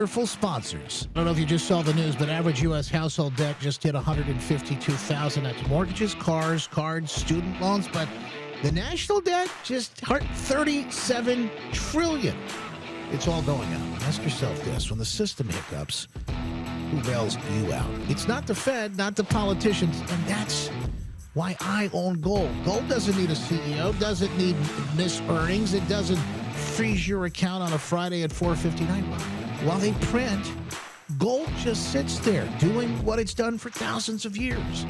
Wonderful sponsors. I don't know if you just saw the news, but average U.S. household debt just hit $152,000. That's mortgages, cars, cards, student loans, but the national debt just hit $37 trillion. It's all going up. Ask yourself this: when the system hiccups, who bails you out? It's not the Fed, not the politicians, and that's why I own gold. Gold doesn't need a CEO, doesn't need missed earnings, it doesn't freeze your account on a Friday at 4:59. While they print, gold just sits there doing what it's done for thousands of years.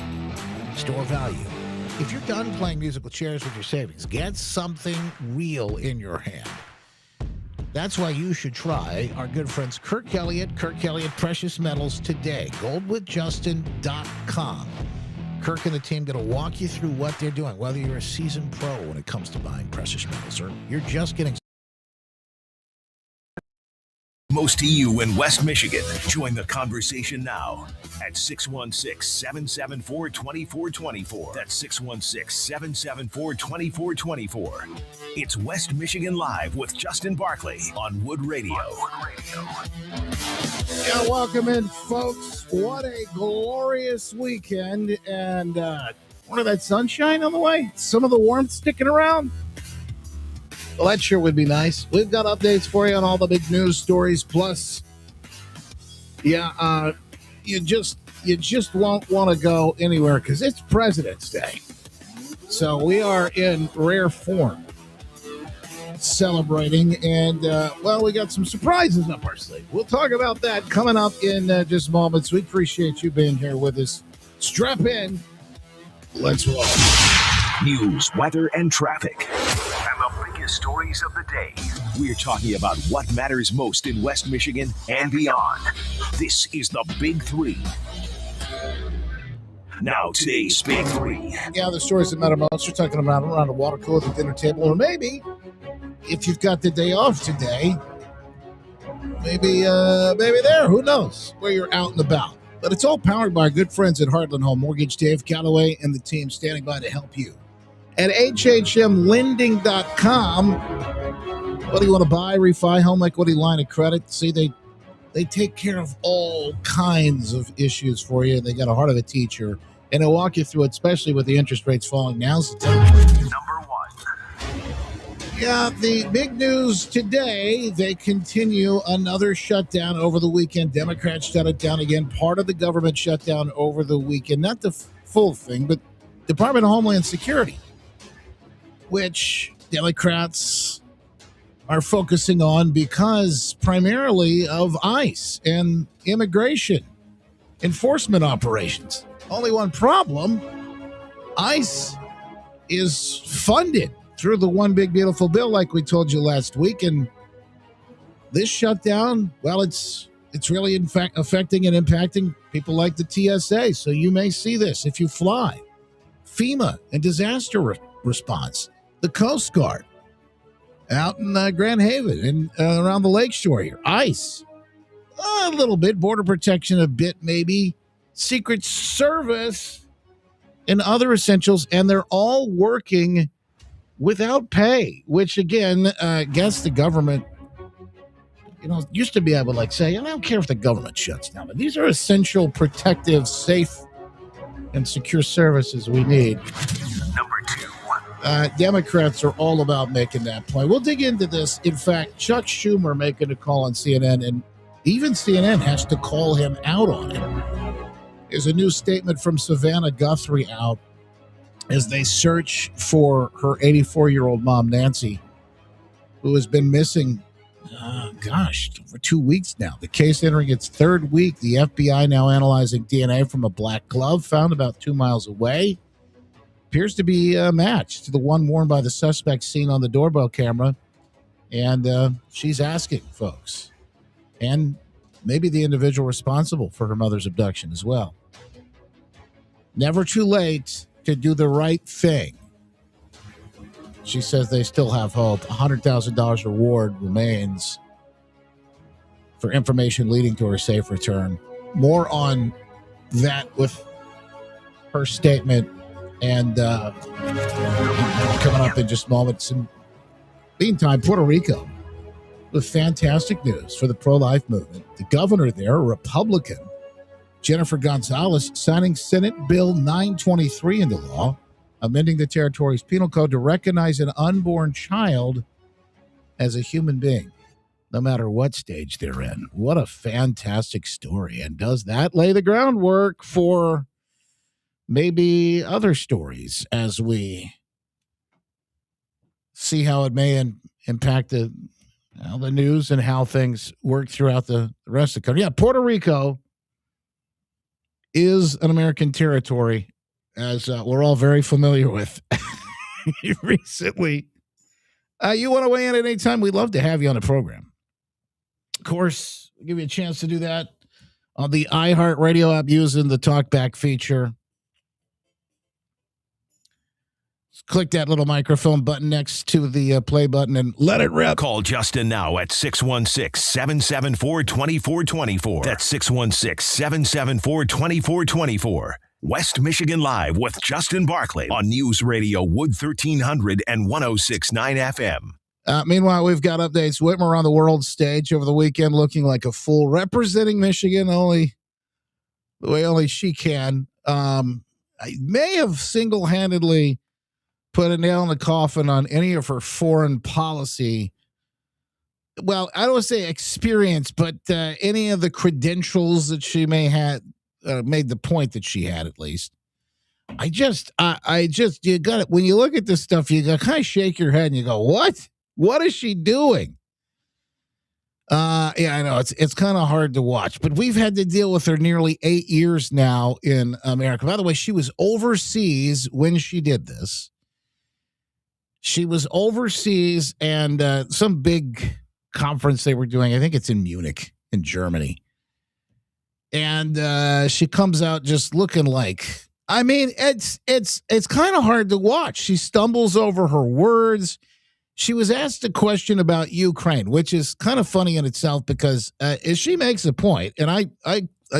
Store value. If you're done playing musical chairs with your savings, get something real in your hand. That's why you should try our good friends Kirk Elliott Precious Metals today. Goldwithjustin.com. Kirk and the team going to walk you through what they're doing, whether you're a seasoned pro when it comes to buying precious metals or you're just getting most to you in West Michigan. Join the conversation now at 616-774-2424. That's 616-774-2424. It's West Michigan Live with Justin Barkley on Wood Radio. Yeah, welcome in, folks. What a glorious weekend. And one of that sunshine on the way. Some of the warmth sticking around. Well, that sure would be nice. We've got updates for you on all the big news stories. Plus, you just won't want to go anywhere because it's President's Day. So we are in rare form celebrating. And, we got some surprises up our sleeve. We'll talk about that coming up in just moments. We appreciate you being here with us. Strap in. Let's roll. News, weather, and traffic. Stories of the day. We're talking about what matters most in West Michigan and beyond. This is the Big Three. Now, today's Big Three. Yeah, the stories that matter most. You're talking about around the water cooler, the dinner table, or maybe if you've got the day off today, maybe there. Who knows where you're out and about? But it's all powered by our good friends at Heartland Home Mortgage. Dave Calloway and the team standing by to help you. At hhmlending.com, whether you want to buy, refi, home equity, line of credit, see, they take care of all kinds of issues for you. They got a heart of a teacher, and they'll walk you through it, especially with the interest rates falling. Now's the time. Number one. Yeah, the big news today, they continue another shutdown over the weekend. Democrats shut it down again. Part of the government shutdown over the weekend. Not the full thing, but Department of Homeland Security, which Democrats are focusing on because primarily of ICE and immigration enforcement operations. Only one problem: ICE is funded through the One Big Beautiful Bill, like we told you last week. And this shutdown, well, it's really in fact affecting and impacting people like the TSA. So you may see this if you fly. FEMA and disaster response. The Coast Guard out in Grand Haven and around the lakeshore here. ICE, a little bit. Border protection, a bit maybe. Secret Service and other essentials. And they're all working without pay, which, again, guess the government, used to be able to say, I don't care if the government shuts down, but these are essential, protective, safe, and secure services we need. Number two. Democrats are all about making that point. We'll dig into this. In fact, Chuck Schumer making a call on CNN, and even CNN has to call him out on it. There's a new statement from Savannah Guthrie out as they search for her 84-year-old mom, Nancy, who has been missing, for 2 weeks now. The case entering its third week. The FBI now analyzing DNA from a black glove found about 2 miles away. Appears to be matched to the one worn by the suspect seen on the doorbell camera. And she's asking folks, and maybe the individual responsible for her mother's abduction as well. Never too late to do the right thing. She says they still have hope. $100,000 reward remains for information leading to her safe return. More on that with her statement and coming up in just moments. In the meantime, Puerto Rico with fantastic news for the pro-life movement. The governor there, a Republican, Jennifer Gonzalez, signing Senate Bill 923 into law, amending the territory's penal code to recognize an unborn child as a human being, no matter what stage they're in. What a fantastic story. And does that lay the groundwork for maybe other stories as we see how it may impact the news and how things work throughout the rest of the country? Yeah, Puerto Rico is an American territory, as we're all very familiar with. Recently, you want to weigh in at any time, we'd love to have you on the program. Of course, we'll give you a chance to do that on the iHeartRadio app using the TalkBack feature. Click that little microphone button next to the play button and let it rip. Call Justin now at 616-774-2424. That's 616-774-2424. West Michigan Live with Justin Barclay on News Radio Wood 1300 and 106.9 FM. Meanwhile, we've got updates. Whitmer on the world stage over the weekend looking like a fool, representing Michigan the way only she can. I may have single-handedly put a nail in the coffin on any of her foreign policy. Well, I don't want to say experience, but any of the credentials that she may have made the point that she had, at least. I just, you got it. When you look at this stuff, you got kind of shake your head and you go, what? What is she doing? Yeah, I know it's kind of hard to watch, but we've had to deal with her nearly 8 years now in America. By the way, she was overseas when she did this. She was overseas and some big conference they were doing. I think it's in Munich, in Germany. And she comes out just looking like, I mean, it's kind of hard to watch. She stumbles over her words. She was asked a question about Ukraine, which is kind of funny in itself because she makes a point, and I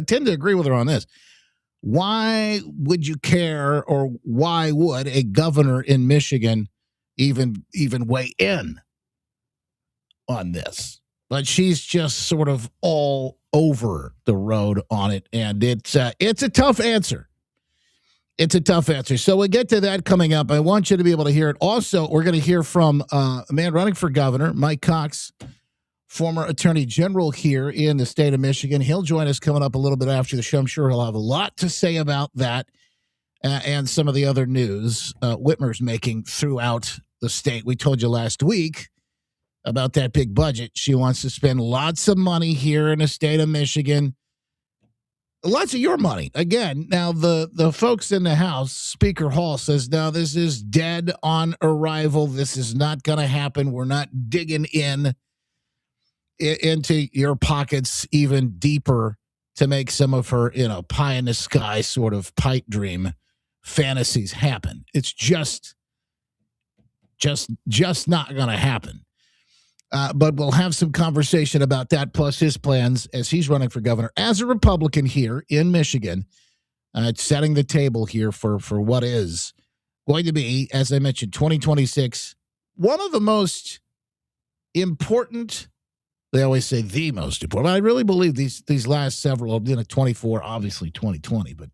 tend to agree with her on this. Why would you care, or why would a governor in Michigan even weigh in on this? But she's just sort of all over the road on it, and it's a tough answer. It's a tough answer. So we'll get to that coming up. I want you to be able to hear it. Also, we're going to hear from a man running for governor, Mike Cox, former attorney general here in the state of Michigan. He'll join us coming up a little bit after the show. I'm sure he'll have a lot to say about that and some of the other news Whitmer's making throughout the state. We told you last week about that big budget. She wants to spend lots of money here in the state of Michigan. Lots of your money. Again, now the folks in the House, Speaker Hall says, no, this is dead on arrival. This is not going to happen. We're not digging into your pockets even deeper to make some of her, pie in the sky sort of pipe dream fantasies happen. It's just not going to happen. But we'll have some conversation about that, plus his plans as he's running for governor as a Republican here in Michigan. It's setting the table here for what is going to be, as I mentioned, 2026, one of the most important. They always say the most important. I really believe these last several, 24, obviously 2020, but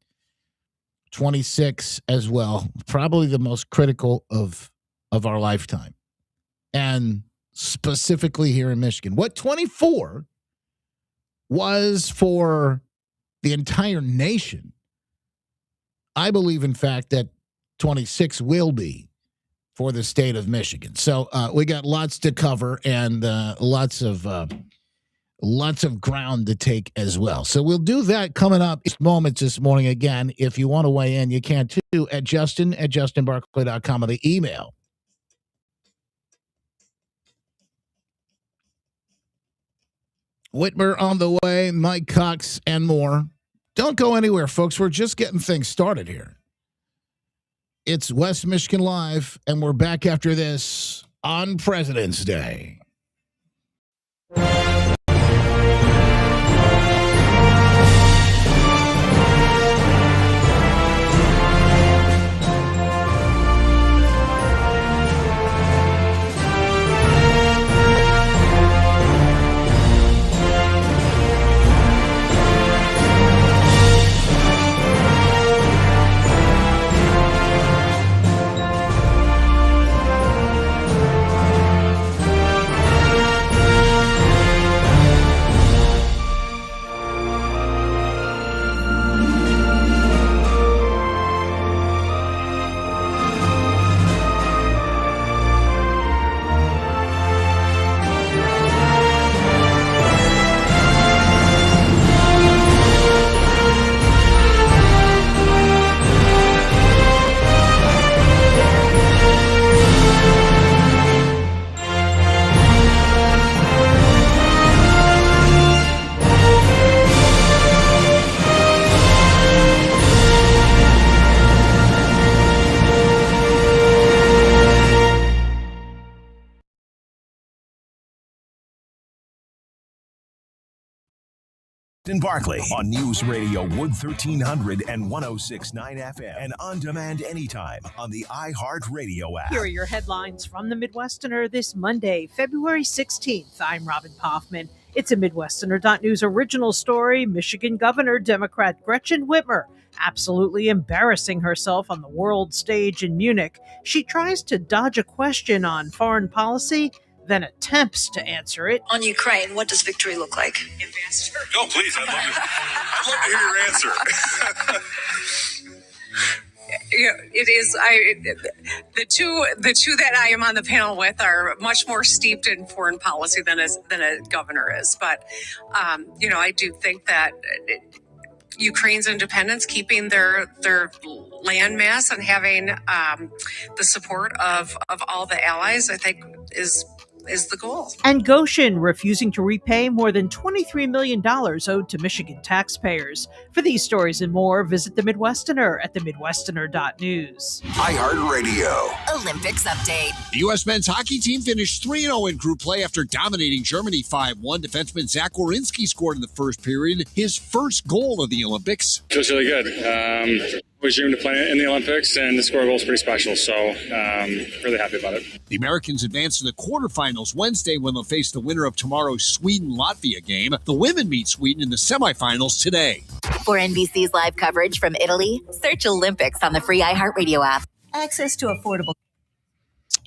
26 as well, probably the most critical of our lifetime. And specifically here in Michigan. What 24 was for the entire nation, I believe, in fact, that 26 will be for the state of Michigan. So we got lots to cover and lots of ground to take as well. So we'll do that coming up in moments this morning. Again, if you want to weigh in, you can too at justin@justinbarclay.com or the email. Whitmer on the way, Mike Cox, and more. Don't go anywhere, folks. We're just getting things started here. It's West Michigan Live, and we're back after this on President's Day. In Barkley on News Radio Wood 1300 and 106.9 FM and on demand anytime on the iHeartRadio app. Here are your headlines from the Midwesterner this Monday, February 16th. I'm Robin Poffman. It's a Midwesterner.news original story. Michigan Governor Democrat Gretchen Whitmer absolutely embarrassing herself on the world stage in Munich. She tries to dodge a question on foreign policy, then attempts to answer it. On Ukraine, what does victory look like? Ambassador? No, please. I'd love to hear your answer. It is. The two that I am on the panel with are much more steeped in foreign policy than a governor is. But I do think that Ukraine's independence, keeping their land mass, and having the support of all the allies, I think is the goal. And Goshen refusing to repay more than $23 million owed to Michigan taxpayers. For these stories and more, visit the Midwesterner at themidwesterner.news. iHeartRadio. Olympics update. The U.S. men's hockey team finished 3-0 in group play after dominating Germany 5-1. Defenseman Zach Werenski scored in the first period, his first goal of the Olympics. Feels really good. We dreamed to play in the Olympics, and the score goal is pretty special, so really happy about it. The Americans advance to the quarterfinals Wednesday when they'll face the winner of tomorrow's Sweden-Latvia game. The women meet Sweden in the semifinals today. For NBC's live coverage from Italy, search Olympics on the free iHeartRadio app. Access to affordable.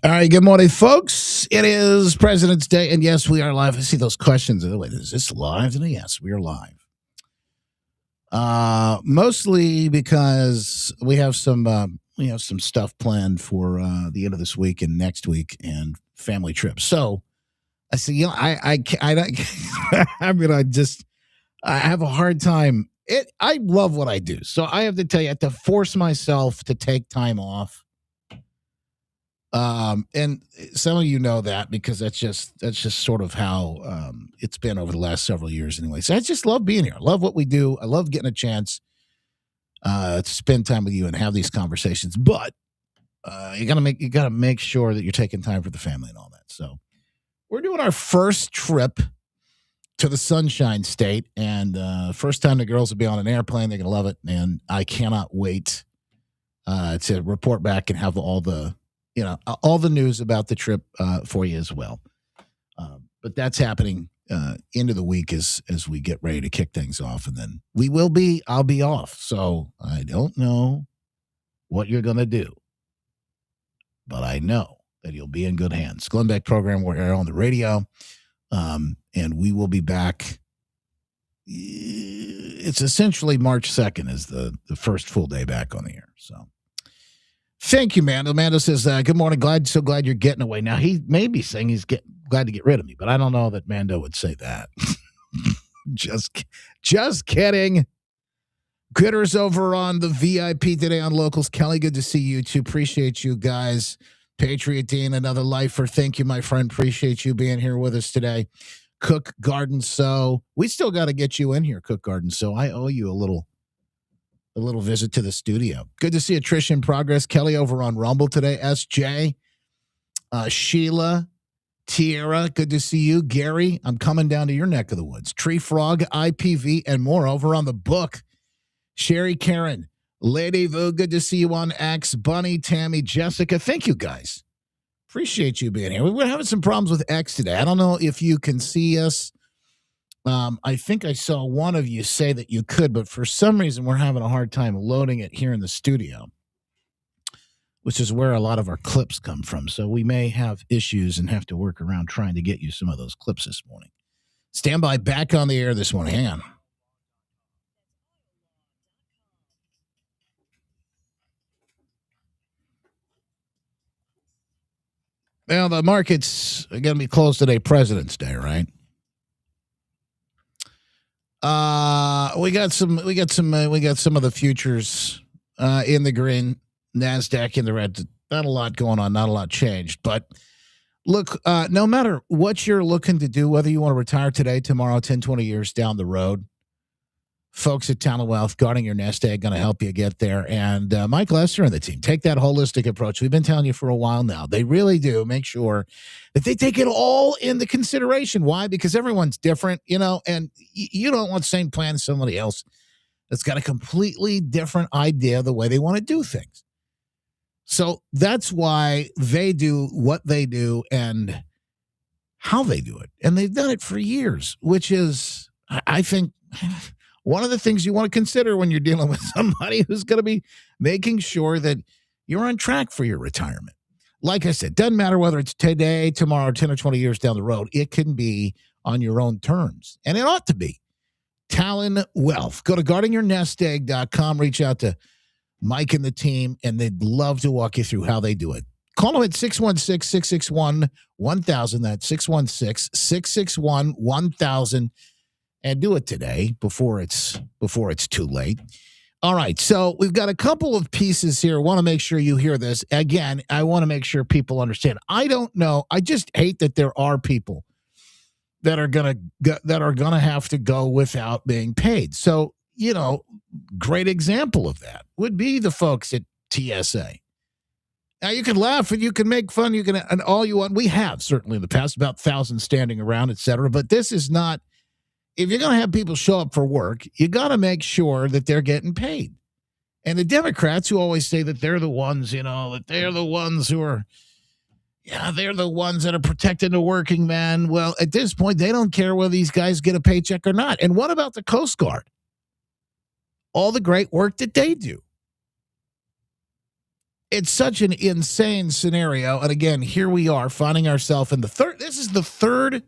All right, good morning, folks. It is President's Day, and yes, we are live. I see those questions. Wait, is this live? Yes, we are live. Mostly because we have some stuff planned for the end of this week and next week and family trips. So I said, I have a hard time. I love what I do. So I have to tell you, I have to force myself to take time off. And some of you know that because that's just sort of how it's been over the last several years anyway. So I just love being here. I love what we do. I love getting a chance to spend time with you and have these conversations. But you gotta make sure that you're taking time for the family and all that. So we're doing our first trip to the Sunshine State, and first time the girls will be on an airplane. They're gonna love it, and I cannot wait to report back and have all the news about the trip for you as well. But that's happening into the week as we get ready to kick things off. And then I'll be off. So I don't know what you're going to do, but I know that you'll be in good hands. Glenn Beck program, we're here on the radio. And we will be back. It's essentially March 2nd is the first full day back on the air. So. Thank you, Mando. Mando says, good morning. So glad you're getting away. Now, he may be saying he's glad to get rid of me, but I don't know that Mando would say that. Just kidding. Critters over on the VIP today on Locals. Kelly, good to see you too. Appreciate you guys. Patriot Dean, another lifer. Thank you, my friend. Appreciate you being here with us today. Cook Garden So. We still got to get you in here, Cook Garden So. I owe you a little visit to the studio. Good to see a Trish in progress. Kelly over on Rumble today. SJ, Sheila, Tierra, good to see you. Gary, I'm coming down to your neck of the woods. Tree Frog, IPV, and more over on the book. Sherry, Karen, Lady Vu, good to see you on X. Bunny, Tammy, Jessica, thank you guys. Appreciate you being here. We're having some problems with X today. I don't know if you can see us. I think I saw one of you say that you could, but for some reason we're having a hard time loading it here in the studio, which is where a lot of our clips come from. So we may have issues and have to work around trying to get you some of those clips this morning. Stand by, back on the air this morning. Hang on. Well, the markets are going to be closed today, President's Day, right? We got some of the futures in the green, NASDAQ in the red. Not a lot going on, not a lot changed. But look, no matter what you're looking to do, whether you want to retire today, tomorrow, 10, 20 years down the road, folks at Talent Wealth, guarding your nest egg, going to help you get there. And Mike Lester and the team take that holistic approach. We've been telling you for a while now. They really do make sure that they take it all into consideration. Why? Because everyone's different, and you don't want the same plan as somebody else that's got a completely different idea of the way they want to do things. So that's why they do what they do and how they do it. And they've done it for years, which is, I think, one of the things you want to consider when you're dealing with somebody who's going to be making sure that you're on track for your retirement. Like I said, doesn't matter whether it's today, tomorrow, 10 or 20 years down the road. It can be on your own terms, and it ought to be. Talon Wealth. Go to guardingyournestegg.com. Reach out to Mike and the team, and they'd love to walk you through how they do it. Call them at 616-661-1000. That's 616-661-1000. And do it today before it's too late. All right, so we've got a couple of pieces here. I want to make sure you hear this. Again, I want to make sure people understand. I don't know. I just hate that there are people that are gonna have to go without being paid. So, great example of that would be the folks at TSA. Now, you can laugh and you can make fun, and all you want. We have certainly in the past, about 1,000 standing around, et cetera. But this is not. If you're going to have people show up for work, you got to make sure that they're getting paid. And the Democrats who always say that they're the ones, that they're the ones who are, they're the ones that are protecting the working man. Well, at this point, they don't care whether these guys get a paycheck or not. And what about the Coast Guard? All the great work that they do. It's such an insane scenario. And again, here we are finding ourselves in this is the third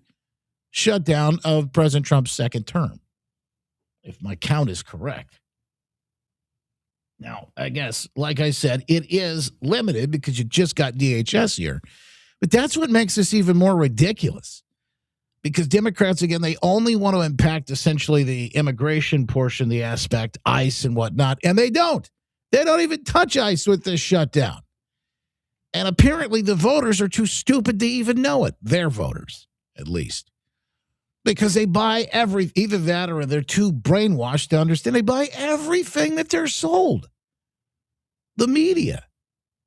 shutdown of President Trump's second term, if my count is correct. Now, I guess, like I said, it is limited because you just got DHS here. But that's what makes this even more ridiculous. Because Democrats, again, they only want to impact essentially the immigration portion, the aspect, ICE and whatnot, and they don't. They don't even touch ICE with this shutdown. And apparently the voters are too stupid to even know it. Their voters, at least. Because they buy either that or they're too brainwashed to understand. They buy everything that they're sold. The media,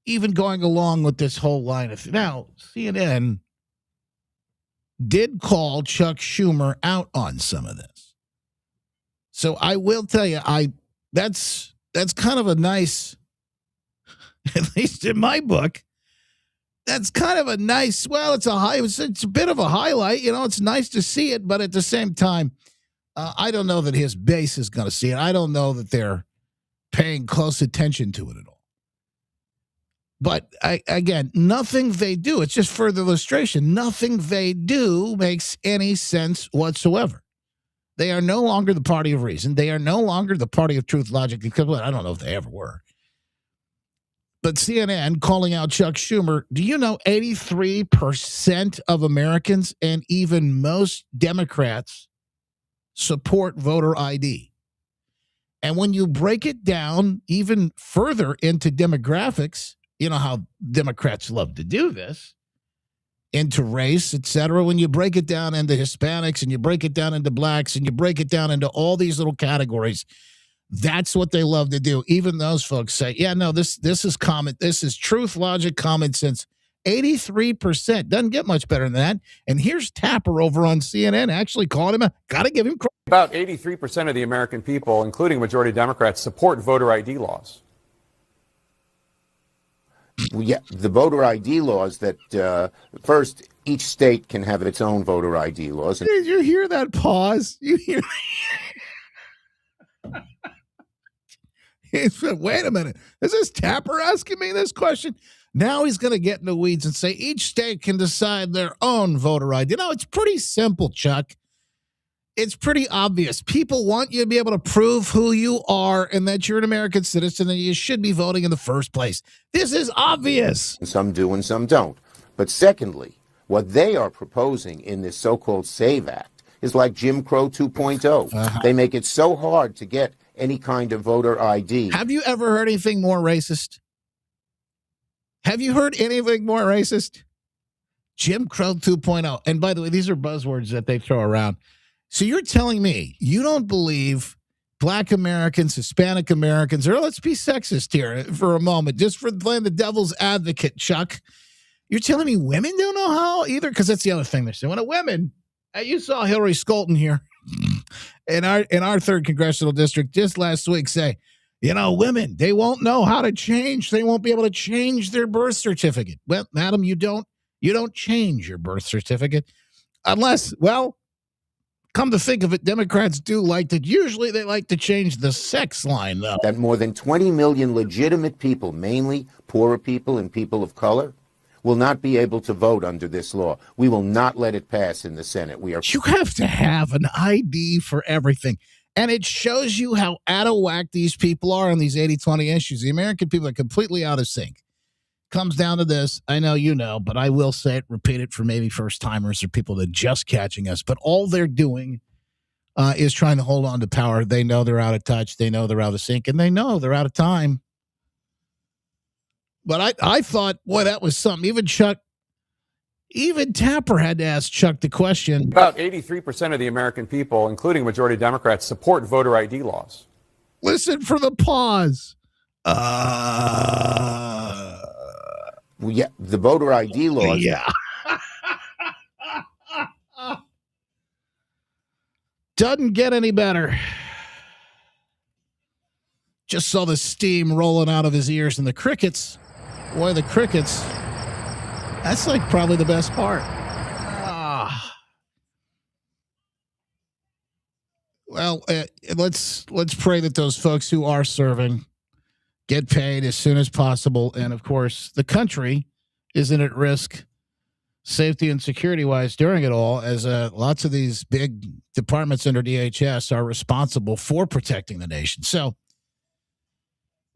even going along with this whole line of now, CNN did call Chuck Schumer out on some of this. So I will tell you, that's kind of a nice, at least in my book. That's kind of a nice, it's a bit of a highlight. It's nice to see it, but at the same time, I don't know that his base is going to see it. I don't know that they're paying close attention to it at all. But again, nothing they do, it's just further illustration. Nothing they do makes any sense whatsoever. They are no longer the party of reason. They are no longer the party of truth, logic, because I don't know if they ever were. But CNN calling out Chuck Schumer, do you know 83% of Americans and even most Democrats support voter ID? And when you break it down even further into demographics, you know how Democrats love to do this, into race, et cetera. When you break it down into Hispanics and you break it down into blacks and you break it down into all these little categories, that's what they love to do. Even those folks say, this is common. This is truth, logic, common sense. 83%. Doesn't get much better than that. And here's Tapper over on CNN actually calling him got to give him credit. About 83% of the American people, including majority Democrats, support voter ID laws. Yeah, the voter ID laws that first, each state can have its own voter ID laws. Did you hear that pause? You hear? Wait a minute. Is this Tapper asking me this question? Now he's going to get in the weeds and say each state can decide their own voter ID. It's pretty simple, Chuck. It's pretty obvious. People want you to be able to prove who you are and that you're an American citizen and you should be voting in the first place. This is obvious. Some do and some don't. But secondly, what they are proposing in this so-called SAVE Act is like Jim Crow 2.0. They make it so hard to get any kind of voter ID. Have you ever heard anything more racist? Have you heard anything more racist? Jim Crow 2.0. And by the way, these are buzzwords that they throw around. So you're telling me you don't believe Black Americans, Hispanic Americans, or let's be sexist here for a moment, just for playing the devil's advocate, Chuck. You're telling me women don't know how either? Because that's the other thing they're saying. When a women, you saw Hillary Scholten here in our 3rd congressional district just last week say, women, they won't know how to change. They won't be able to change their birth certificate. Well, madam, you don't change your birth certificate unless, well, come to think of it, Democrats do like to, usually they like to change the sex line, though. That more than 20 million legitimate people, mainly poorer people and people of color, will not be able to vote under this law. We will not let it pass in the Senate. You have to have an ID for everything. And it shows you how out of whack these people are on these 80-20 issues. The American people are completely out of sync. Comes down to this. I know you know, but I will say it, repeat it for maybe first-timers or people that are just catching us. But all they're doing is trying to hold on to power. They know they're out of touch. They know they're out of sync. And they know they're out of time. But I thought, boy, that was something. Even Tapper had to ask Chuck the question. About 83% of the American people, including majority Democrats, support voter ID laws. Listen for the pause. Well, yeah, the voter ID laws. Yeah. Doesn't get any better. Just saw the steam rolling out of his ears and the crickets. Boy, the crickets. That's like probably the best part. Well, let's pray that those folks who are serving get paid as soon as possible. And of course, the country isn't at risk safety and security wise during it all, as lots of these big departments under DHS are responsible for protecting the nation. So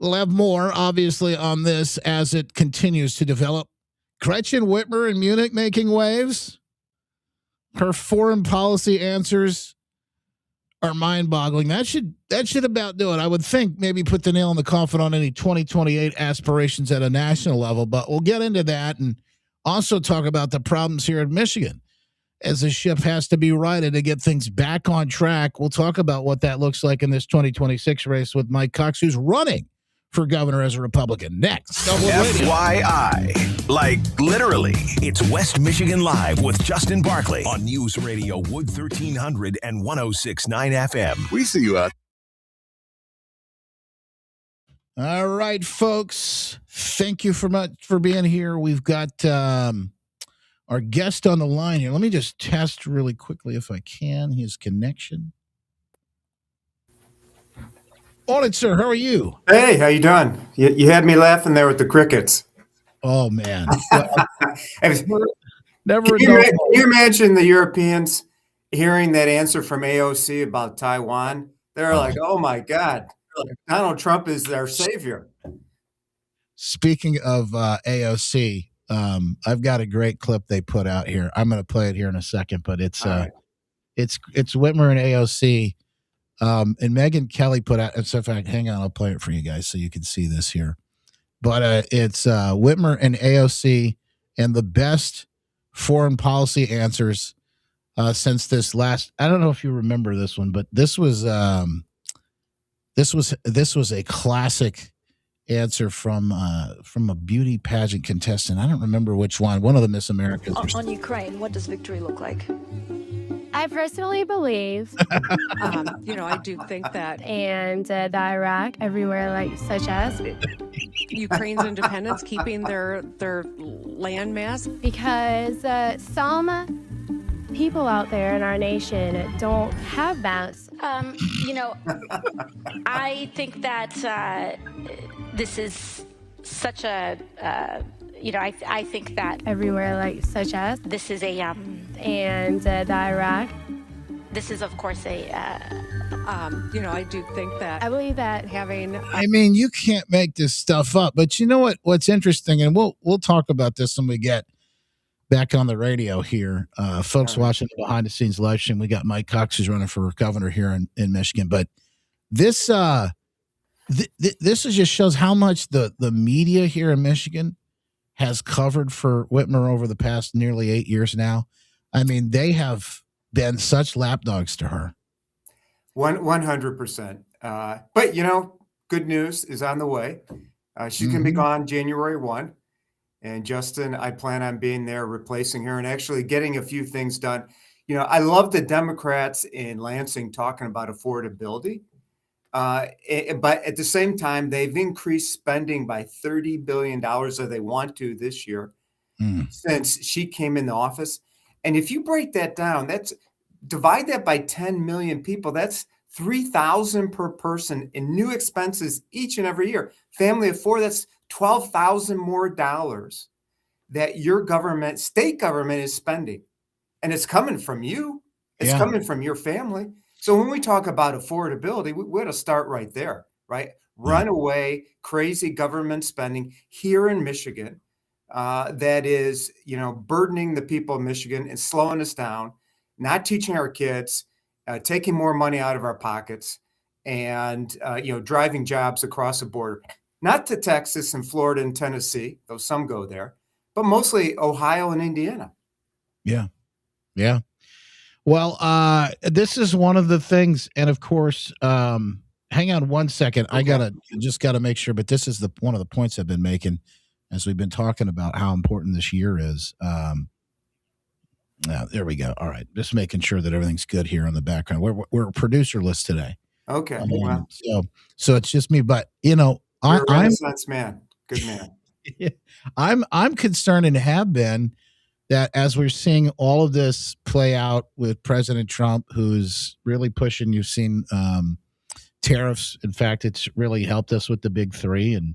we'll have more, obviously, on this as it continues to develop. Gretchen Whitmer in Munich making waves. Her foreign policy answers are mind-boggling. That should about do it. I would think maybe put the nail in the coffin on any 2028 aspirations at a national level, but we'll get into that and also talk about the problems here in Michigan as the ship has to be righted to get things back on track. We'll talk about what that looks like in this 2026 race with Mike Cox, who's running for governor as a Republican. Next. FYI. Like, literally. It's West Michigan Live with Justin Barkley on News Radio Wood 1300 and 106.9 FM. We see you out. All right, folks. Thank you for being here. We've got our guest on the line here. Let me just test really quickly, if I can, his connection. Morning, sir. How are you? Hey, how you doing? You had me laughing there with the crickets. Oh, man. Can you imagine the Europeans hearing that answer from AOC about Taiwan? They're like, oh, my God. Donald Trump is their savior. Speaking of AOC, I've got a great clip they put out here. I'm going to play it here in a second, but it's Whitmer and AOC. And Megyn Kelly put out, in fact, hang on, I'll play it for you guys so you can see this here. But it's Whitmer and AOC and the best foreign policy answers since this last. I don't know if you remember this one, but this was a classic answer from a beauty pageant contestant. I don't remember which one. One of the Miss Americas. On Ukraine, what does victory look like? I personally believe, I do think that, and the Iraq, everywhere, like such as Ukraine's independence, keeping their land mass, because some people out there in our nation don't have mass. I think that this is such a. I think that everywhere, like such as this is a and the Iraq. This is, of course, I do think that. I believe that having. I mean, you can't make this stuff up. But you know what? What's interesting, and we'll talk about this when we get back on the radio here, folks watching the behind the scenes live stream. We got Mike Cox who's running for governor here in Michigan. But this this just shows how much the media here in Michigan has covered for Whitmer over the past nearly 8 years now. I mean, they have been such lapdogs to her. 100%. But, good news is on the way. She's going to be gone January 1. And Justin, I plan on being there, replacing her, and actually getting a few things done. I love the Democrats in Lansing talking about affordability. But at the same time, they've increased spending by $30 billion, or they want to this year, since she came in the office. And if you break that down, divide that by 10 million people, that's $3,000 per person in new expenses each and every year. Family of four, that's $12,000 more dollars that your government, state government, is spending. And it's coming from you. It's coming from your family. So when we talk about affordability, we got to start right there, right? Runaway, crazy government spending here in Michigan that is, burdening the people of Michigan and slowing us down, not teaching our kids, taking more money out of our pockets, and, driving jobs across the border, not to Texas and Florida and Tennessee, though some go there, but mostly Ohio and Indiana. Yeah. Yeah. Well, this is one of the things, and of course, hang on one second. Okay. I just gotta make sure, but this is one of the points I've been making as we've been talking about how important this year is. There we go. All right, just making sure that everything's good here in the background. We're producer-less today. Okay. So it's just me, but you're a Renaissance man. Good man. I'm concerned and have been that as we're seeing all of this play out with President Trump, who's really pushing, you've seen tariffs. In fact, it's really helped us with the big three and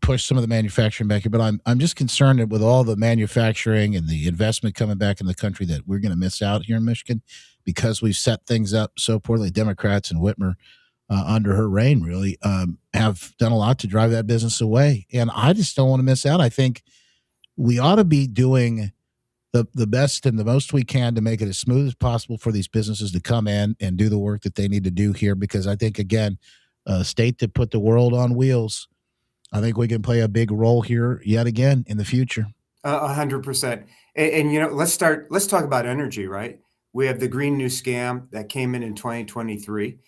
push some of the manufacturing back here. But I'm just concerned that with all the manufacturing and the investment coming back in the country that we're going to miss out here in Michigan because we've set things up so poorly. Democrats and Whitmer under her reign really have done a lot to drive that business away. And I just don't want to miss out. I think we ought to be doing the best and the most we can to make it as smooth as possible for these businesses to come in and do the work that they need to do here. Because I think, again, a state that put the world on wheels, I think we can play a big role here yet again in the future. 100%. And let's talk about energy, right? We have the Green New Scam that came in 2023.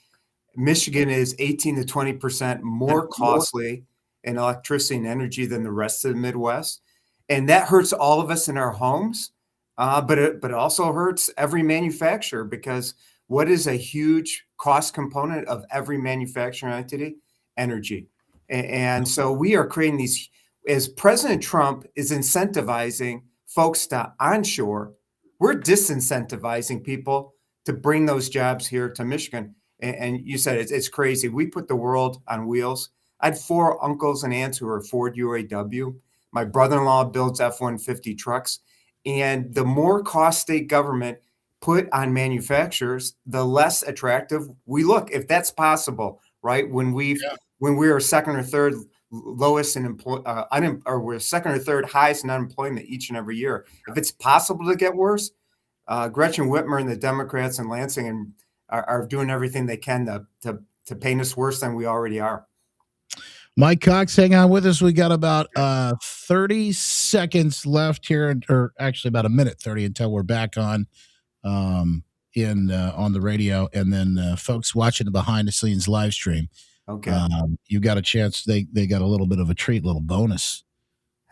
Michigan is 18 to 20% more costly in electricity and energy than the rest of the Midwest. And that hurts all of us in our homes, but it also hurts every manufacturer, because what is a huge cost component of every manufacturing entity? Energy. And so we are creating these, as President Trump is incentivizing folks to onshore, we're disincentivizing people to bring those jobs here to Michigan. And you said it's crazy. We put the world on wheels. I had 4 uncles and aunts who were Ford UAW. My brother-in-law builds F-150 trucks. And the more cost state government put on manufacturers, the less attractive we look, if that's possible, right? When we are second or third lowest in or we're second or third highest in unemployment each and every year. If it's possible to get worse, Gretchen Whitmer and the Democrats in Lansing are doing everything they can to paint us worse than we already are. Mike Cox, hang on with us. We got about 30 seconds left here, or actually about a minute 30 until we're back on the radio, and then folks watching the behind the scenes live stream. Okay, you got a chance. They got a little bit of a treat, little bonus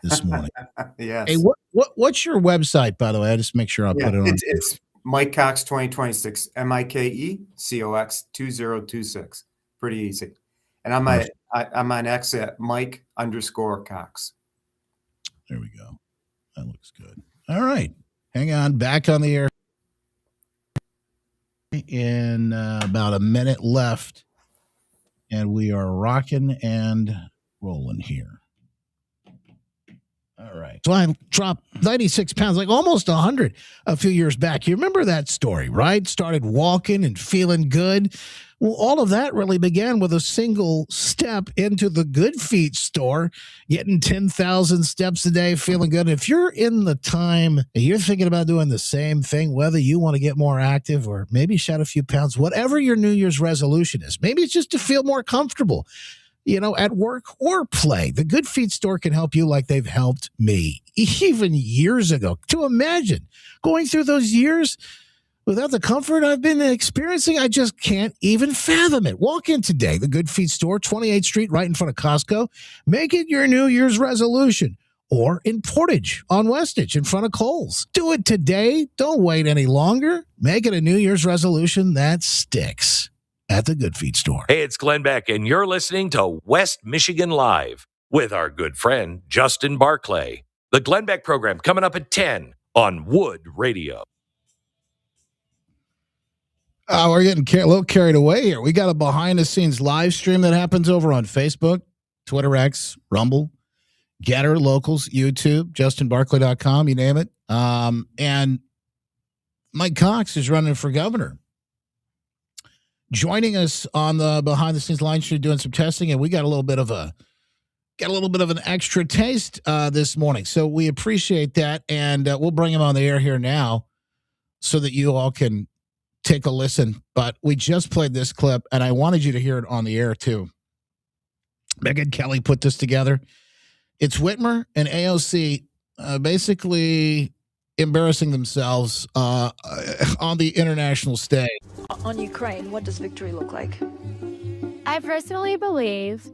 this morning. Yes. Hey, what's your website, by the way? I just make sure I'll put it on. It's Mike Cox 2026, MikeCox 2026. Pretty easy. And I'm on X at Mike_Cox. There we go. That looks good. All right. Hang on. Back on the air in about a minute left. And we are rocking and rolling here. All right. So I dropped 96 pounds, like almost 100 a few years back. You remember that story, right? Started walking and feeling good. Well, all of that really began with a single step into the Good Feet store, getting 10,000 steps a day, feeling good. If you're in the time and you're thinking about doing the same thing, whether you want to get more active or maybe shed a few pounds, whatever your New Year's resolution is, maybe it's just to feel more comfortable, at work or play. The Good Feet store can help you like they've helped me even years ago. To imagine going through those years Without the comfort I've been experiencing, I just can't even fathom it. Walk in today, the Good Feet store, 28th Street, right in front of Costco. Make it your New Year's resolution. Or in Portage on Westich in front of Kohl's. Do it today. Don't wait any longer. Make it a New Year's resolution that sticks at the Good Feet store. Hey, it's Glenn Beck, and you're listening to West Michigan Live with our good friend, Justin Barclay. The Glenn Beck program coming up at 10 on Wood Radio. We're getting a little carried away here. We got a behind-the-scenes live stream that happens over on Facebook, Twitter X, Rumble, Getter, Locals, YouTube, JustinBarclay.com, you name it. And Mike Cox is running for governor. Joining us on the behind-the-scenes line stream doing some testing, and we got a little bit of an extra taste this morning. So we appreciate that, and we'll bring him on the air here now so that you all can take a listen. But we just played this clip, and I wanted you to hear it on the air too. Megan Kelly put this together. It's Whitmer and AOC basically embarrassing themselves on the international stage. On Ukraine, what does victory look like? I personally believe,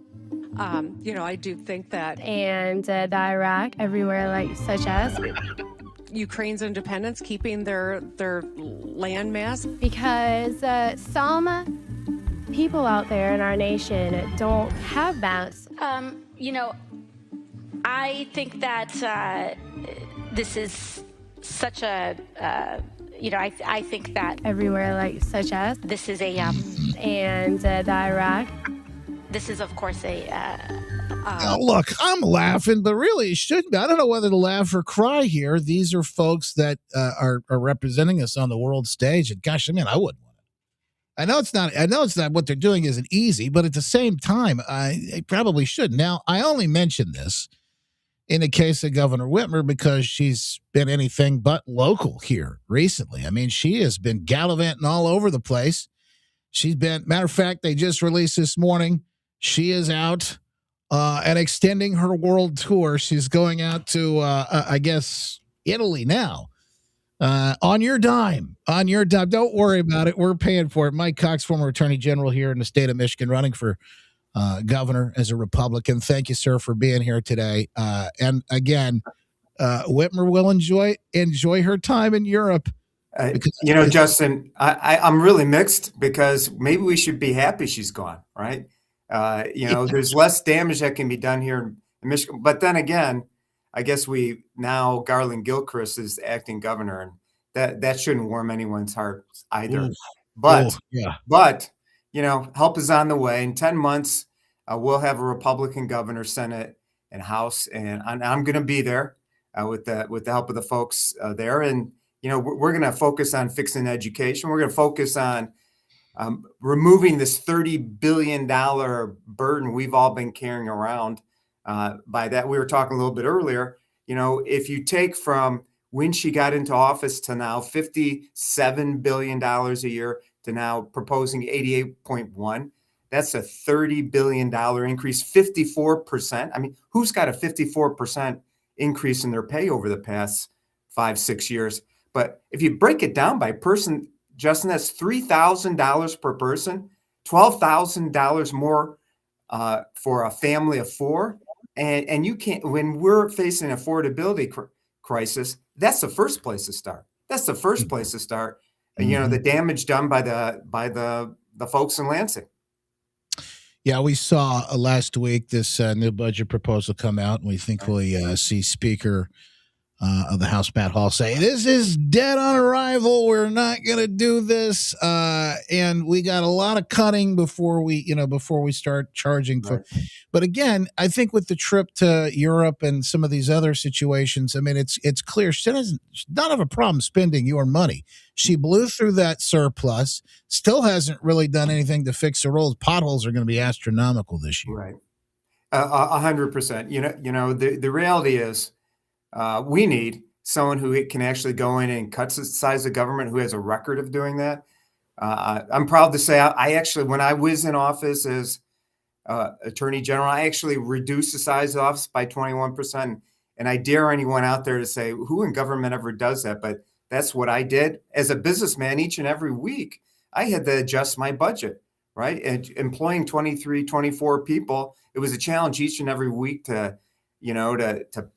I do think that and the Iraq, everywhere, like such as Ukraine's independence, keeping their land mass, because some people out there in our nation don't have balance. I think that this is such a, I think that everywhere, like such as this is a, and the Iraq. This is, of course, Now, look, I'm laughing, but really it shouldn't be. I don't know whether to laugh or cry here. These are folks that are representing us on the world stage. And gosh, I wouldn't want it. I know it's not what they're doing isn't easy, but at the same time, I probably shouldn't. Now, I only mention this in the case of Governor Whitmer because she's been anything but local here recently. I mean, she has been gallivanting all over the place. Matter of fact, they just released this morning, she is out and extending her world tour. She's going out to, I guess, Italy now. On your dime. Don't worry about it. We're paying for it. Mike Cox, former Attorney General here in the state of Michigan, running for governor as a Republican. Thank you, sir, for being here today. And again, Whitmer will enjoy her time in Europe. Justin, I'm really mixed because maybe we should be happy she's gone, right? There's less damage that can be done here in Michigan. But then again, I guess Garland Gilchrist is acting governor, and that shouldn't warm anyone's heart either. But help is on the way. In 10 months, we'll have a Republican governor, Senate, and House, and I'm going to be there with the help of the folks there. And we're going to focus on fixing education. We're going to focus on removing this $30 billion burden we've all been carrying around. By that, we were talking a little bit earlier. If you take from when she got into office to now, $57 billion a year to now proposing 88.1, that's a $30 billion increase, 54%. I mean, who's got a 54% increase in their pay over the past 5-6 years? But if you break it down by person, Justin, that's $3,000 per person, $12,000 more for a family of four. And you can't, when we're facing an affordability crisis, that's the first place to start. The damage done by the folks in Lansing. Yeah, we saw last week this new budget proposal come out, and we think we see Speaker of the House, Matt Hall, say, this is dead on arrival. We're not going to do this. And we got a lot of cutting before we start charging for. Right. But again, I think with the trip to Europe and some of these other situations, I mean, it's clear she does not have a problem spending your money. She blew through that surplus, still hasn't really done anything to fix the roads. Potholes are going to be astronomical this year. Right. 100%. The reality is, we need someone who can actually go in and cut the size of government, who has a record of doing that. I'm proud to say I actually, when I was in office as Attorney General, I actually reduced the size of the office by 21%. And I dare anyone out there to say, who in government ever does that? But That's what I did as a businessman. Each and every week, I had to adjust my budget, right? And employing 23, 24 people, it was a challenge each and every week to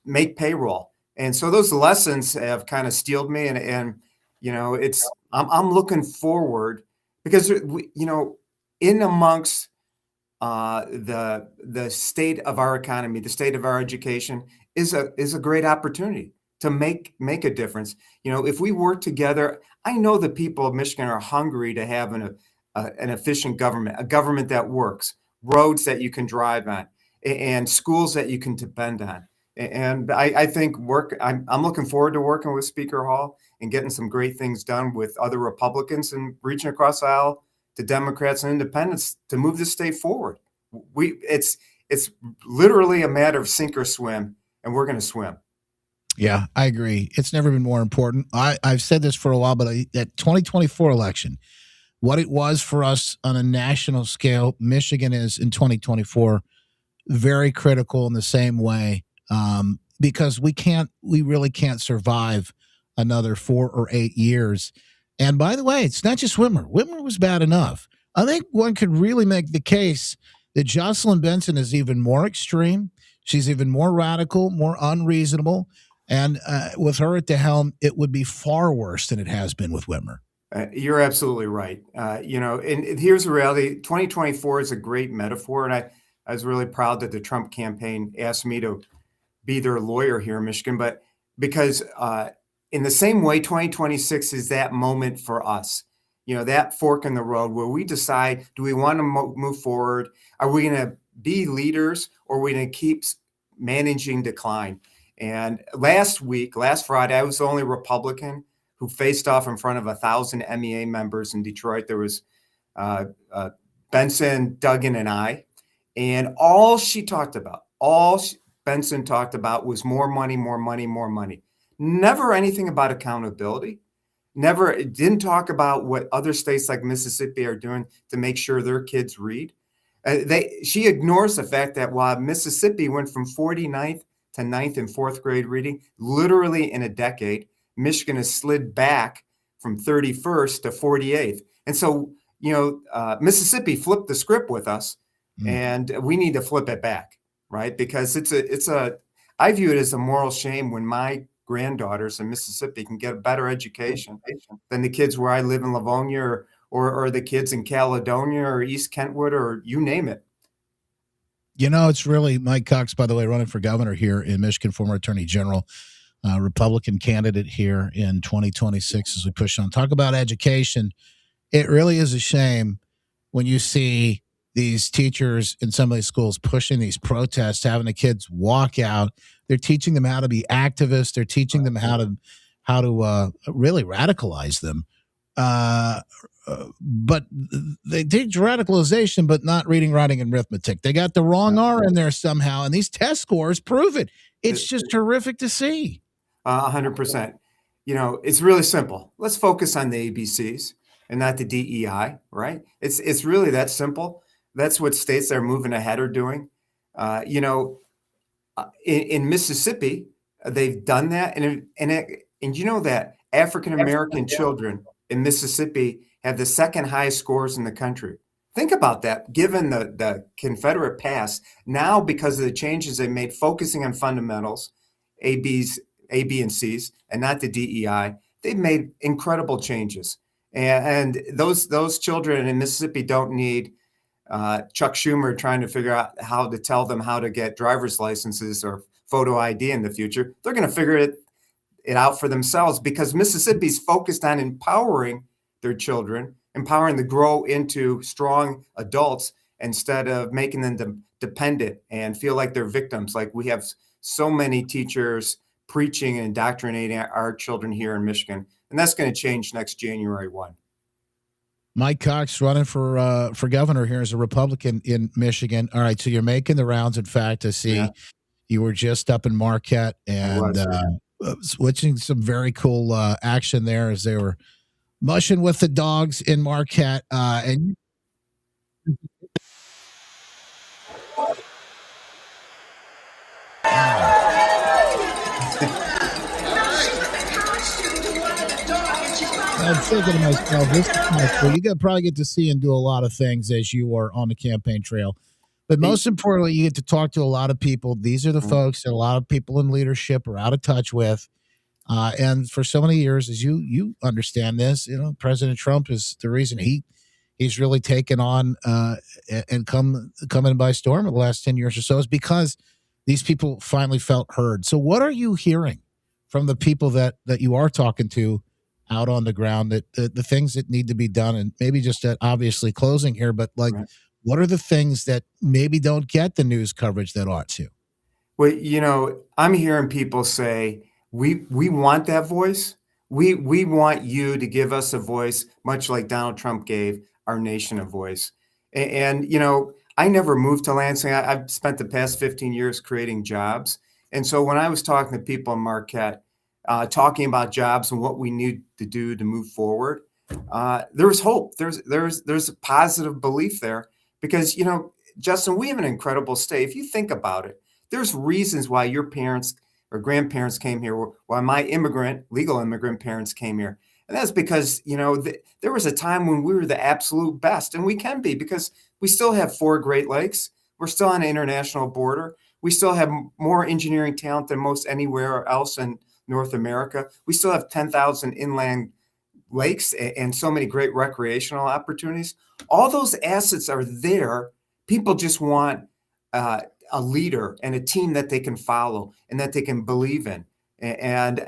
make payroll. And so those lessons have kind of steeled me, and I'm looking forward because in amongst the state of our economy, the state of our education is a great opportunity to make a difference. If we work together, I know the people of Michigan are hungry to have an efficient government, a government that works, roads that you can drive on, and schools that you can depend on. And I think I'm looking forward to working with Speaker Hall and getting some great things done with other Republicans and reaching across the aisle to Democrats and independents to move the state forward. It's literally a matter of sink or swim, and we're going to swim. Yeah, I agree. It's never been more important. I've said this for a while, but that 2024 election, what it was for us on a national scale, Michigan is in 2024 very critical in the same way, because we really can't survive another 4 or 8 years. And by the way, it's not just Whitmer. Whitmer was bad enough. I think one could really make the case that Jocelyn Benson is even more extreme. She's even more radical, more unreasonable. And with her at the helm, it would be far worse than it has been with Whitmer. You're absolutely right. And here's the reality. 2024 is a great metaphor. And I was really proud that the Trump campaign asked me to be their lawyer here in Michigan, but because in the same way, 2026 is that moment for us, that fork in the road where we decide, do we want to move forward? Are we going to be leaders, or are we going to keep managing decline? And last Friday, I was the only Republican who faced off in front of 1,000 MEA members in Detroit. There was Benson, Duggan, and I. And all Benson talked about was more money, more money, more money. Never anything about accountability. It didn't talk about what other states like Mississippi are doing to make sure their kids read. She ignores the fact that while Mississippi went from 49th to 9th and 4th grade reading, literally in a decade, Michigan has slid back from 31st to 48th. And so, Mississippi flipped the script with us, and we need to flip it back, right? Because I view it as a moral shame when my granddaughters in Mississippi can get a better education than the kids where I live in Livonia or the kids in Caledonia or East Kentwood or you name it. It's really Mike Cox, by the way, running for governor here in Michigan, former attorney general, Republican candidate here in 2026 as we push on. Talk about education. It really is a shame when you see these teachers in some of these schools pushing these protests, having the kids walk out. They're teaching them how to be activists. They're teaching them how to really radicalize them. But they teach radicalization, but not reading, writing, and arithmetic. They got the wrong R in there somehow, and these test scores prove it. It's just terrific to see. 100%. It's really simple. Let's focus on the ABCs and not the DEI, right? It's really that simple. That's what states that are moving ahead are doing. In Mississippi, they've done that, and that African-American children in Mississippi have the second highest scores in the country. Think about that, given the Confederate past. Now, because of the changes they made, focusing on fundamentals, A, B, and C's, and not the DEI, they've made incredible changes. And those children in Mississippi don't need Chuck Schumer trying to figure out how to tell them how to get driver's licenses or photo ID in the future. They're going to figure it out for themselves because Mississippi's focused on empowering their children, empowering them to grow into strong adults instead of making them dependent and feel like they're victims. Like we have so many teachers preaching and indoctrinating our children here in Michigan. And that's going to change next January 1. Mike Cox running for governor here as a Republican in Michigan. All right, so you're making the rounds. In fact, I see you were just up in Marquette and switching some very cool action there as they were mushing with the dogs in Marquette. And I'm thinking to myself, this is kind of cool. You probably get to see and do a lot of things as you are on the campaign trail. But most importantly, you get to talk to a lot of people. These are the folks that a lot of people in leadership are out of touch with. And for so many years, as you understand this, President Trump is the reason he's really taken on and come in by storm in the last 10 years or so, is because these people finally felt heard. So what are you hearing from the people that you are talking to out on the ground, that the things that need to be done? And maybe just obviously closing here, but what are the things that maybe don't get the news coverage that ought to? Well, I'm hearing people say, we want that voice. We want you to give us a voice, much like Donald Trump gave our nation a voice. And I never moved to Lansing. I've spent the past 15 years creating jobs. And so when I was talking to people in Marquette, talking about jobs and what we need to do to move forward, there was hope. There's a positive belief there because, Justin, we have an incredible state. If you think about it, there's reasons why your parents or grandparents came here, why my legal immigrant parents came here. And that's because, there was a time when we were the absolute best, and we can be, because we still have 4 Great Lakes. We're still on an international border. We still have more engineering talent than most anywhere else in North America. We still have 10,000 inland lakes and so many great recreational opportunities. All those assets are there. People just want a leader and a team that they can follow and that they can believe in. And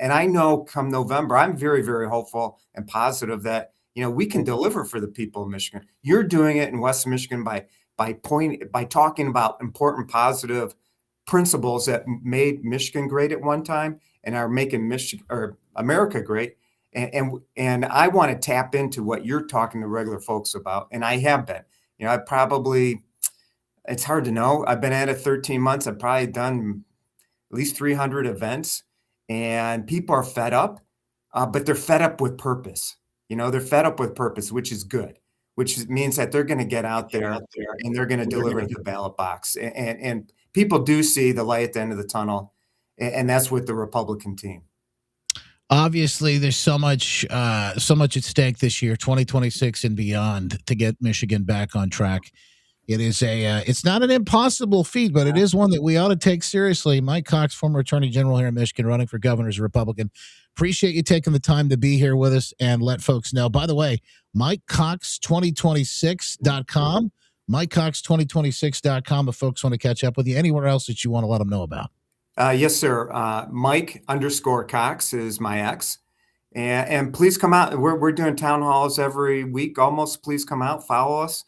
I know come November, I'm very, very hopeful and positive that, we can deliver for the people of Michigan. You're doing it in West Michigan by talking about important, positive principles that made Michigan great at one time and are making America great. And I want to tap into what you're talking to regular folks about. And I have been, it's hard to know. I've been at it 13 months. I've probably done at least 300 events, and people are fed up, but they're fed up with purpose. They're fed up with purpose, which is good, which means that they're going to get out there and they're going to deliver at the ballot box. And people do see the light at the end of the tunnel, and that's with the Republican team. Obviously, there's so much at stake this year, 2026 and beyond, to get Michigan back on track. It is it's not an impossible feat, but it is one that we ought to take seriously. Mike Cox, former Attorney General here in Michigan, running for governor as a Republican. Appreciate you taking the time to be here with us and let folks know. By the way, MikeCox2026.com, MikeCox2026.com if folks want to catch up with you. Anywhere else that you want to let them know about? Yes, sir. Mike_Cox is my ex. And please come out. We're doing town halls every week almost. Please come out, follow us.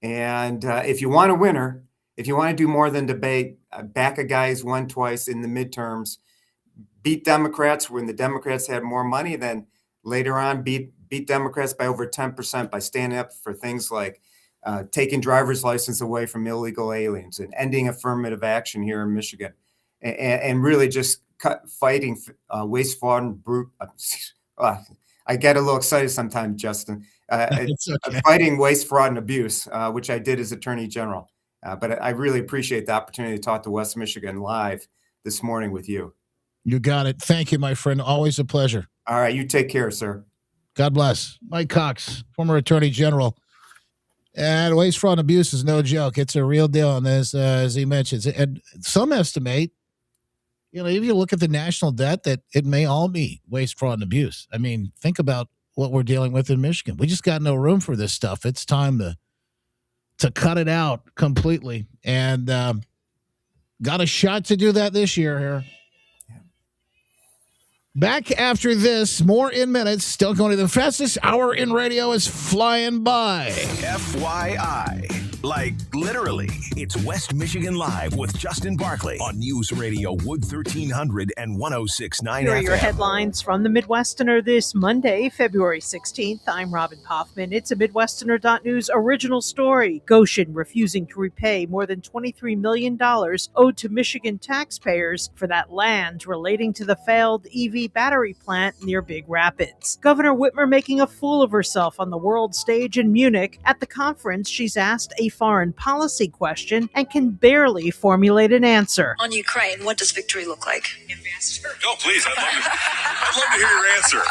And if you want a winner, if you want to do more than debate, back a guy who's won twice in the midterms, beat Democrats when the Democrats had more money, then later on beat Democrats by over 10% by standing up for things like taking driver's license away from illegal aliens and ending affirmative action here in Michigan, and really just fighting waste, fraud, and brute. I get a little excited sometimes, Justin. Fighting waste, fraud, and abuse, which I did as Attorney General. But I really appreciate the opportunity to talk to West Michigan live this morning with you. You got it. Thank you, my friend. Always a pleasure. All right. You take care, sir. God bless. Mike Cox, former Attorney General. And waste, fraud, and abuse is no joke. It's a real deal on this, as he mentions. And some estimate, if you look at the national debt, that it may all be waste, fraud, and abuse. I mean, think about what we're dealing with in Michigan. We just got no room for this stuff. It's time to cut it out completely. And got a shot to do that this year here. Back after this, more in minutes. Still going to the fastest hour in radio is flying by. FYI. Like, literally, it's West Michigan Live with Justin Barclay on News Radio Wood 1300 and 106.9 Here are FM. your headlines from the Midwesterner this Monday, February 16th. I'm Robin Hoffman. It's a Midwesterner.news original story. Goshen refusing to repay more than $23 million owed to Michigan taxpayers for that land relating to the failed EV battery plant near Big Rapids. Governor Whitmer making a fool of herself on the world stage in Munich. At the conference, she's asked a foreign policy question and can barely formulate an answer. On Ukraine, what does victory look like? No, please. I'd love to hear your answer.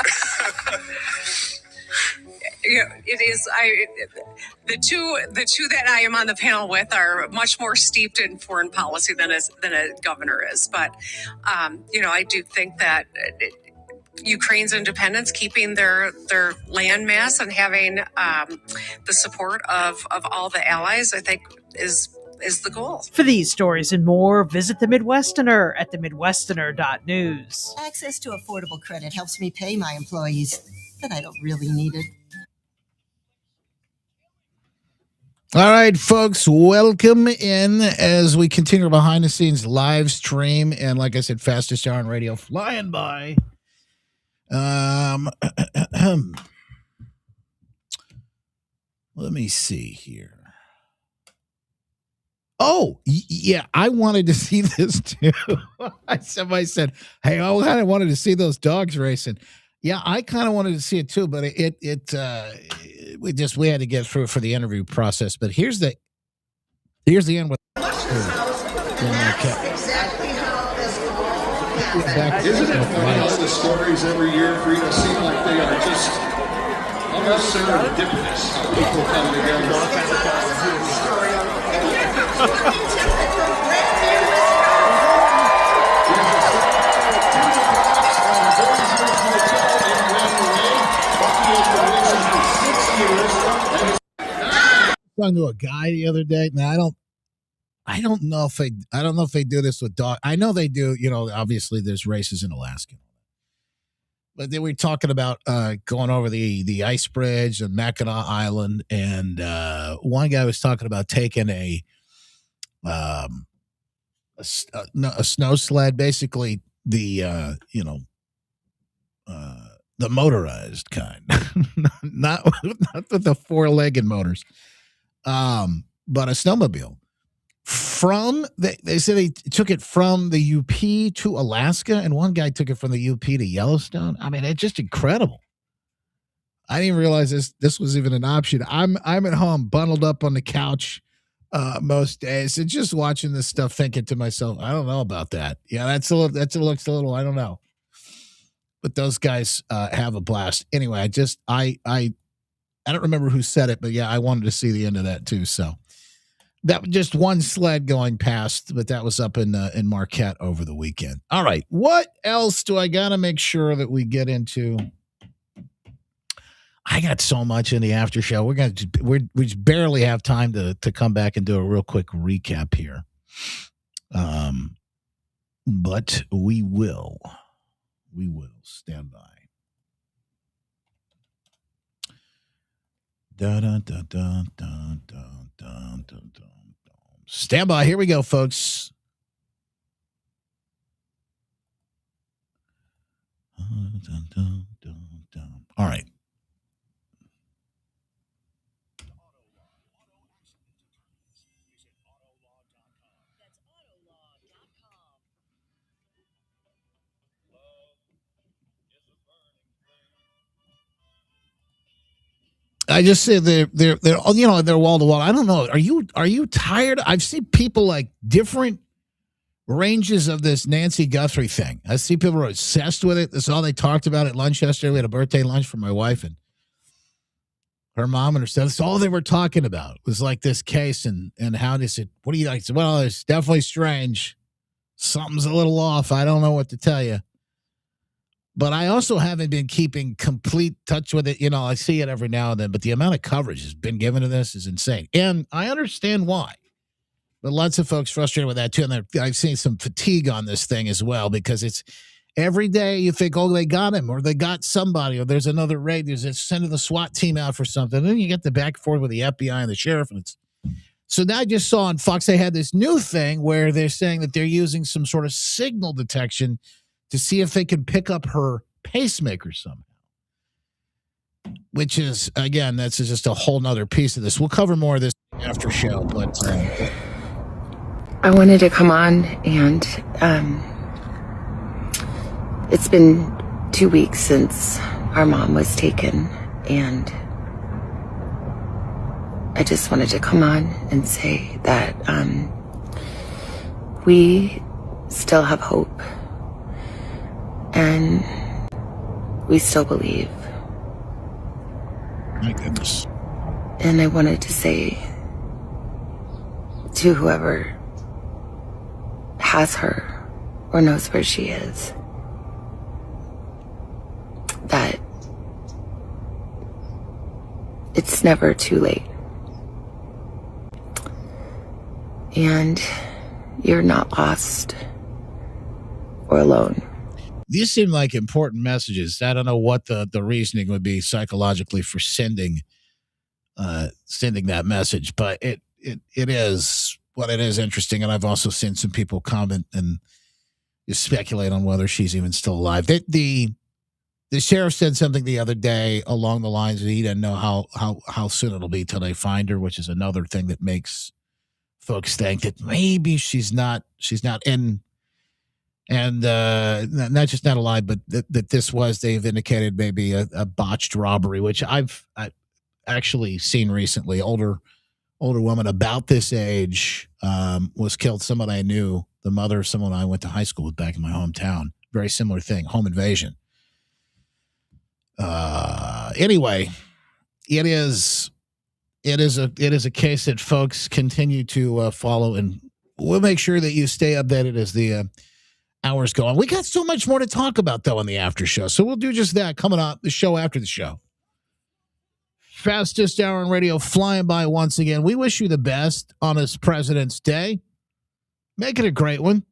It is. The two that I am on the panel with are much more steeped in foreign policy than a governor is. But I do think that Ukraine's independence, keeping their land mass, and having the support of all the allies, I think is the goal. For these stories and more, visit The Midwesterner at themidwesterner.news. Access to affordable credit helps me pay my employees, but I don't really need it. All right, folks, welcome in as we continue our behind-the-scenes live stream. And like I said, fastest hour on radio flying by. Let me see here. Oh, yeah, I wanted to see this too. Somebody said, hey, I kind of wanted to see those dogs racing. Yeah, I kind of wanted to see it too, but we had to get through it for the interview process. But here's the end with. Exactly how this all happened. Isn't it funny how the stories every year, Frida, seem like they are just almost serendipitous how people come Talking to a guy the other day. Now I don't know if they do this with dogs. I know they do. Obviously there's races in Alaska, but they were talking about going over the ice bridge on Mackinac Island, and one guy was talking about taking a snow sled, basically the motorized kind, not with the four-legged motors, but a snowmobile. They said they took it from the UP to Alaska, and one guy took it from the UP to Yellowstone. I mean, it's just incredible. I didn't realize this was even an option. I'm at home, bundled up on the couch most days, and just watching this stuff, thinking to myself, I don't know about that. Yeah, looks a little. I don't know, but those guys have a blast. Anyway, I don't remember who said it, but yeah, I wanted to see the end of that too. So. That was just one sled going past, but that was up in Marquette over the weekend. All right, what else do I got to make sure that we get into? I got so much in the after show. We just barely have time to come back and do a real quick recap here. But we will stand by. Stand by. Here we go, folks. All right. I just say they're wall to wall. I don't know. Are you tired? I've seen people like different ranges of this Nancy Guthrie thing. I see people are obsessed with it. That's all they talked about at lunch yesterday. We had a birthday lunch for my wife and her mom and her son. That's all they were talking about was like this case and how they said, what do you like? I said, well, it's definitely strange. Something's a little off. I don't know what to tell you. But I also haven't been keeping complete touch with it. I see it every now and then, but the amount of coverage has been given to this is insane. And I understand why. But lots of folks frustrated with that too. And I've seen some fatigue on this thing as well, because it's every day you think, oh, they got him or they got somebody or there's another raid. There's sending the SWAT team out for something. And then you get the back and forth with the FBI and the sheriff. So now I just saw on Fox, they had this new thing where they're saying that they're using some sort of signal detection to see if they can pick up her pacemaker somehow. Which is, again, that's just a whole nother piece of this. We'll cover more of this after show, but I wanted to come on, and it's been 2 weeks since our mom was taken, and I just wanted to come on and say that we still have hope. And we still believe. My goodness. And I wanted to say to whoever has her or knows where she is that it's never too late. And you're not lost or alone. These seem like important messages. I don't know what the reasoning would be psychologically for sending that message, but it is what it is interesting. And I've also seen some people comment and just speculate on whether she's even still alive. The sheriff said something the other day along the lines that he doesn't know how soon it'll be till they find her, which is another thing that makes folks think that maybe she's not in. And not just not alive, but that this was, they've indicated, maybe a botched robbery, which I've actually seen recently. Older woman about this age was killed. Someone I knew, the mother of someone I went to high school with back in my hometown. Very similar thing, home invasion. Anyway, it is a case that folks continue to follow, and we'll make sure that you stay updated as the hours go on. We got so much more to talk about, though, on the after show. So we'll do just that coming up, the show after the show. Fastest hour on radio flying by once again. We wish you the best on this President's Day. Make it a great one.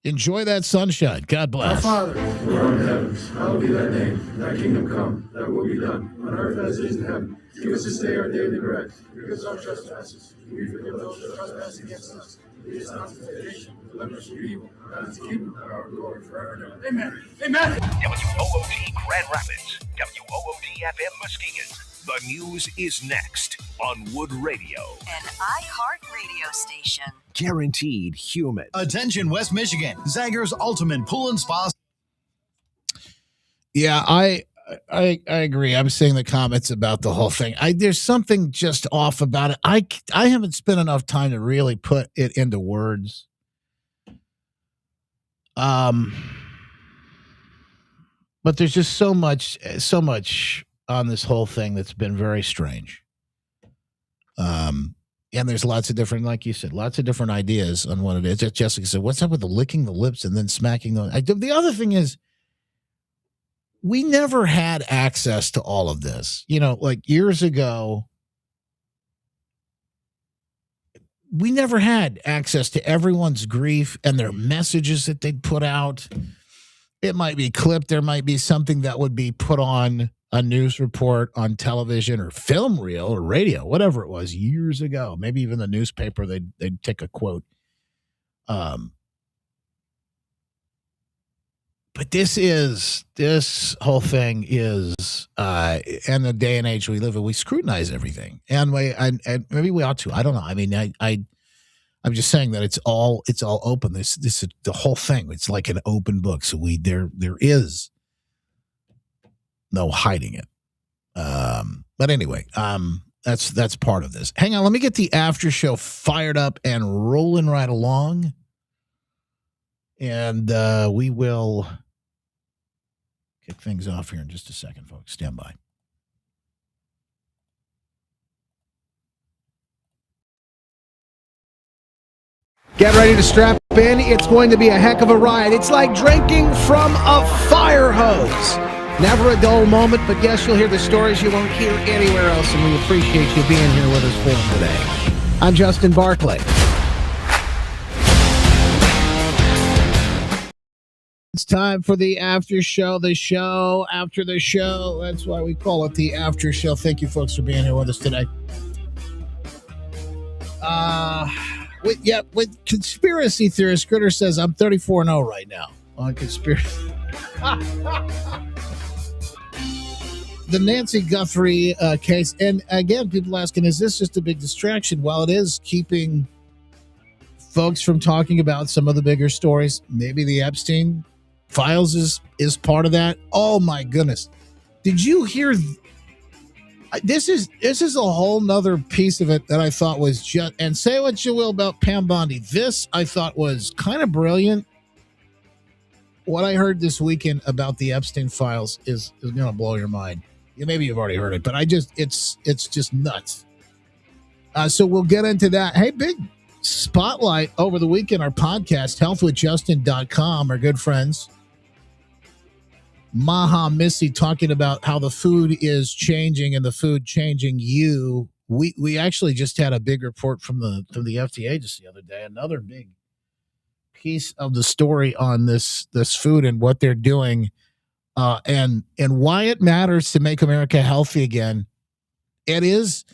Enjoy that sunshine. God bless. Our Father, who art in the heavens, hallowed be thy name. Thy kingdom come, thy will be done, on earth as it is in heaven. Give us this day our daily bread. Forgive us our trespasses. We forgive those who trespass against us. Lead us not into temptation, deliver us from evil. God is the kingdom, our glory forever and ever. Amen. Amen. WOOD Grand Rapids, WOOD FM Muskegon. The news is next on Wood Radio. An iHeart radio station. Guaranteed human. Attention West Michigan, Zager's Ultimate Pool and Spa. Yeah, I agree. I'm seeing the comments about the whole thing. There's something just off about it. I haven't spent enough time to really put it into words. But there's just so much on this whole thing that's been very strange. And there's lots of different, like you said, lots of different ideas on what it is. Jessica said, what's up with the licking the lips and then smacking the other thing is, we never had access to all of this. Like years ago, we never had access to everyone's grief and their messages that they'd put out. It might be clipped. There might be something that would be put on a news report on television or film reel or radio, whatever it was years ago. Maybe even the newspaper, they'd take a quote. But this whole thing is, in the day and age we live in, we scrutinize everything, and maybe we ought to. I don't know. I mean, I'm just saying that it's all open. This is the whole thing. It's like an open book. So there is no hiding it. But anyway, that's part of this. Hang on, let me get the after show fired up and rolling right along, and we will kick things off here in just a second, folks. Stand by. Get ready to strap in. It's going to be a heck of a ride. It's like drinking from a fire hose. Never a dull moment, but yes, you'll hear the stories you won't hear anywhere else, and we appreciate you being here with us for them today. I'm Justin Barclay. It's time for the after show, the show after the show. That's why we call it the after show. Thank you, folks, for being here with us today. With conspiracy theorist, Critter says I'm 34-0 right now on conspiracy. The Nancy Guthrie case, and again, people asking, is this just a big distraction? Well, it is keeping folks from talking about some of the bigger stories. Maybe the Epstein files is part of that. Oh my goodness. Did you hear This is a whole nother piece of it that I thought was just, and say what you will about Pam Bondi. This I thought was kind of brilliant. What I heard this weekend about the Epstein files is going to blow your mind. Maybe you've already heard it, but it's just nuts. So we'll get into that. Hey, big spotlight over the weekend, our podcast, healthwithjustin.com, our good friends. Maha Missy talking about how the food is changing and the food changing you. We actually just had a big report from the FDA just the other day. Another big piece of the story on this food and what they're doing, and why it matters to make America healthy again. It is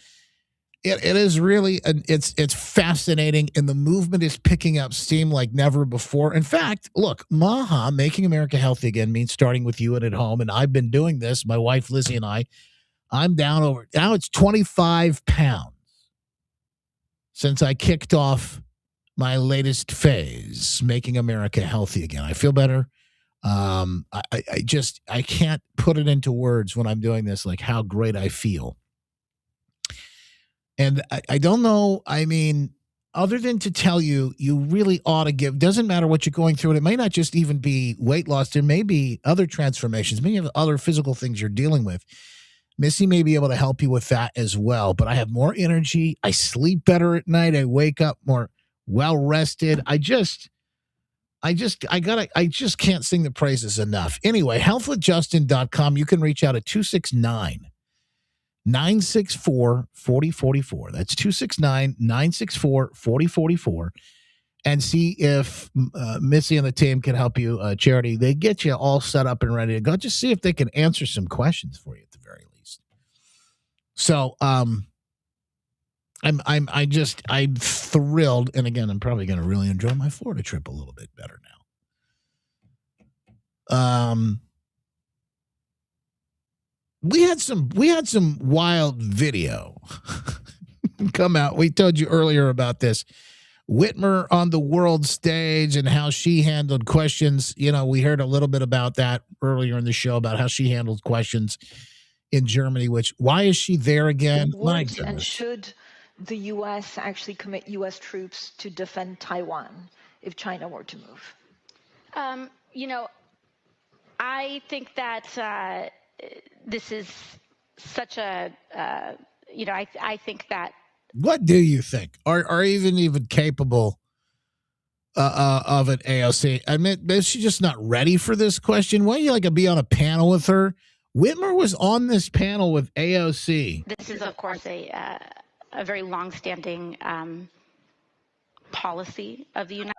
really it's fascinating, and the movement is picking up steam like never before. In fact, look, Maha, making America healthy again means starting with you and at home. And I've been doing this, my wife Lizzie and I'm down now it's 25 pounds since I kicked off my latest phase, making America healthy again. I feel better. I can't put it into words when I'm doing this, like how great I feel. And I don't know, I mean, other than to tell you, you really ought to give, doesn't matter what you're going through. And it may not just even be weight loss. There may be other transformations, maybe have other physical things you're dealing with. Missy may be able to help you with that as well. But I have more energy. I sleep better at night. I wake up more well-rested. I just can't sing the praises enough. Anyway, healthwithjustin.com. You can reach out at 269-964-4044. That's 269-964-4044. And see if Missy and the team can help you. Charity, they get you all set up and ready to go. Just see if they can answer some questions for you at the very least. So I'm thrilled. And again, I'm probably going to really enjoy my Florida trip a little bit better now. We had some wild video come out. We told you earlier about this. Whitmer on the world stage and how she handled questions. You know, we heard a little bit about that earlier in the show about how she handled questions in Germany, why is she there again? Would and should the U.S. actually commit U.S. troops to defend Taiwan if China were to move? I think that this is such a, I think that. What do you think? Are even capable of it, AOC? I mean, is she just not ready for this question? Why do you like to be on a panel with her? Whitmer was on this panel with AOC. This is, of course, a very long-standing policy of the United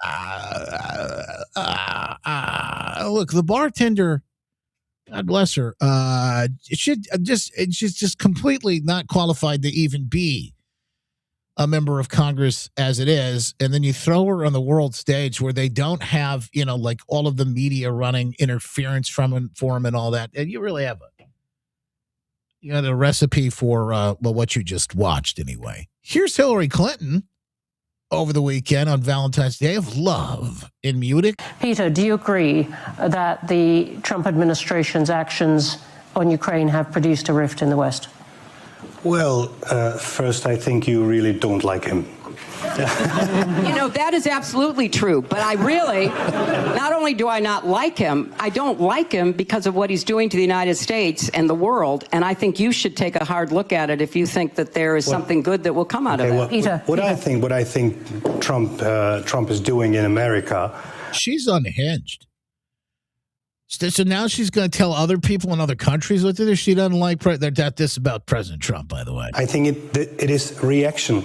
Look, the bartender, God bless her, she's just completely not qualified to even be a member of Congress as it is. And then you throw her on the world stage where they don't have, like all of the media running interference for them and all that. And you really have a recipe for what you just watched anyway. Here's Hillary Clinton over the weekend on Valentine's Day of Love in Munich. Peter, do you agree that the Trump administration's actions on Ukraine have produced a rift in the West? Well, first, I think you really don't like him. That is absolutely true. But I really, not only do I not like him, I don't like him because of what he's doing to the United States and the world. And I think you should take a hard look at it if you think that there is something good that will come out of it. Peter, what I think Trump is doing in America. She's unhinged. So now she's going to tell other people in other countries what to do. She doesn't like this about President Trump, by the way. I think it is reaction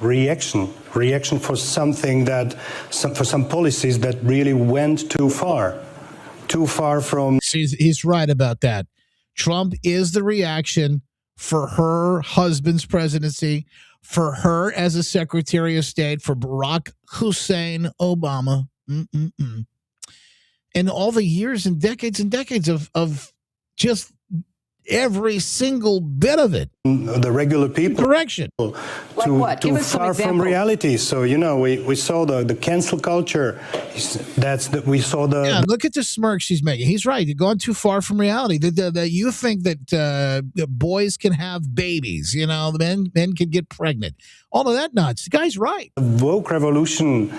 for something for some policies that really went too far from. He's right about that. Trump is the reaction for her husband's presidency, for her as a Secretary of State, for Barack Hussein Obama. And all the years and decades of just every single bit of it. The regular people. Direction. Like what? Give Too us some far from examples. reality. So, we saw the cancel culture. We saw the. Yeah, look at the smirk she's making. He's right. You're going too far from reality. That you think that boys can have babies. Men can get pregnant. All of that nuts. The guy's right. Woke revolution.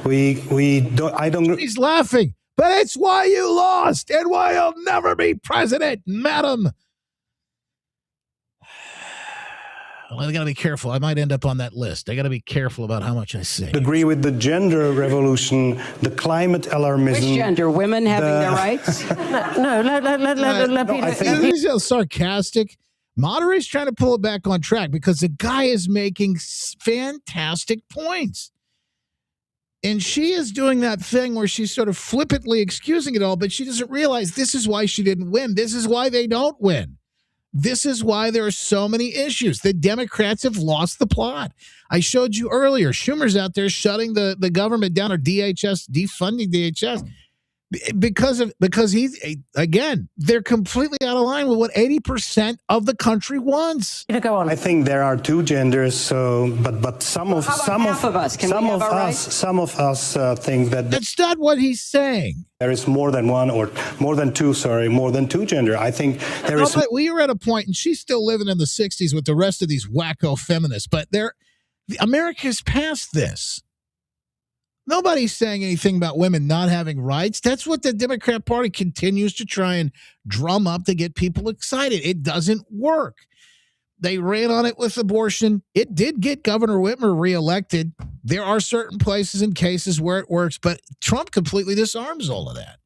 I don't. He's laughing. But it's why you lost and why you'll never be president, madam. Well, I got to be careful. I might end up on that list. I got to be careful about how much I say. Agree with the gender revolution, the climate alarmism. Which gender? Women having their rights? Let Peter. He's so sarcastic. Moderate's trying to pull it back on track because the guy is making fantastic points. And she is doing that thing where she's sort of flippantly excusing it all, but she doesn't realize this is why she didn't win. This is why they don't win. This is why there are so many issues. The Democrats have lost the plot. I showed you earlier, Schumer's out there shutting the government down, or DHS, defunding DHS, because he's, again, they're completely out of line with what 80% of the country wants. Go on. I think there are two genders. So, but some of us think that that's not what he's saying. There is more than one, or more than two gender. I think there is. But we were at a point, and she's still living in the 60s with the rest of these wacko feminists, but America's past this. Nobody's saying anything about women not having rights. That's what the Democrat Party continues to try and drum up to get people excited. It doesn't work. They ran on it with abortion. It did get Governor Whitmer reelected. There are certain places and cases where it works, but Trump completely disarms all of that.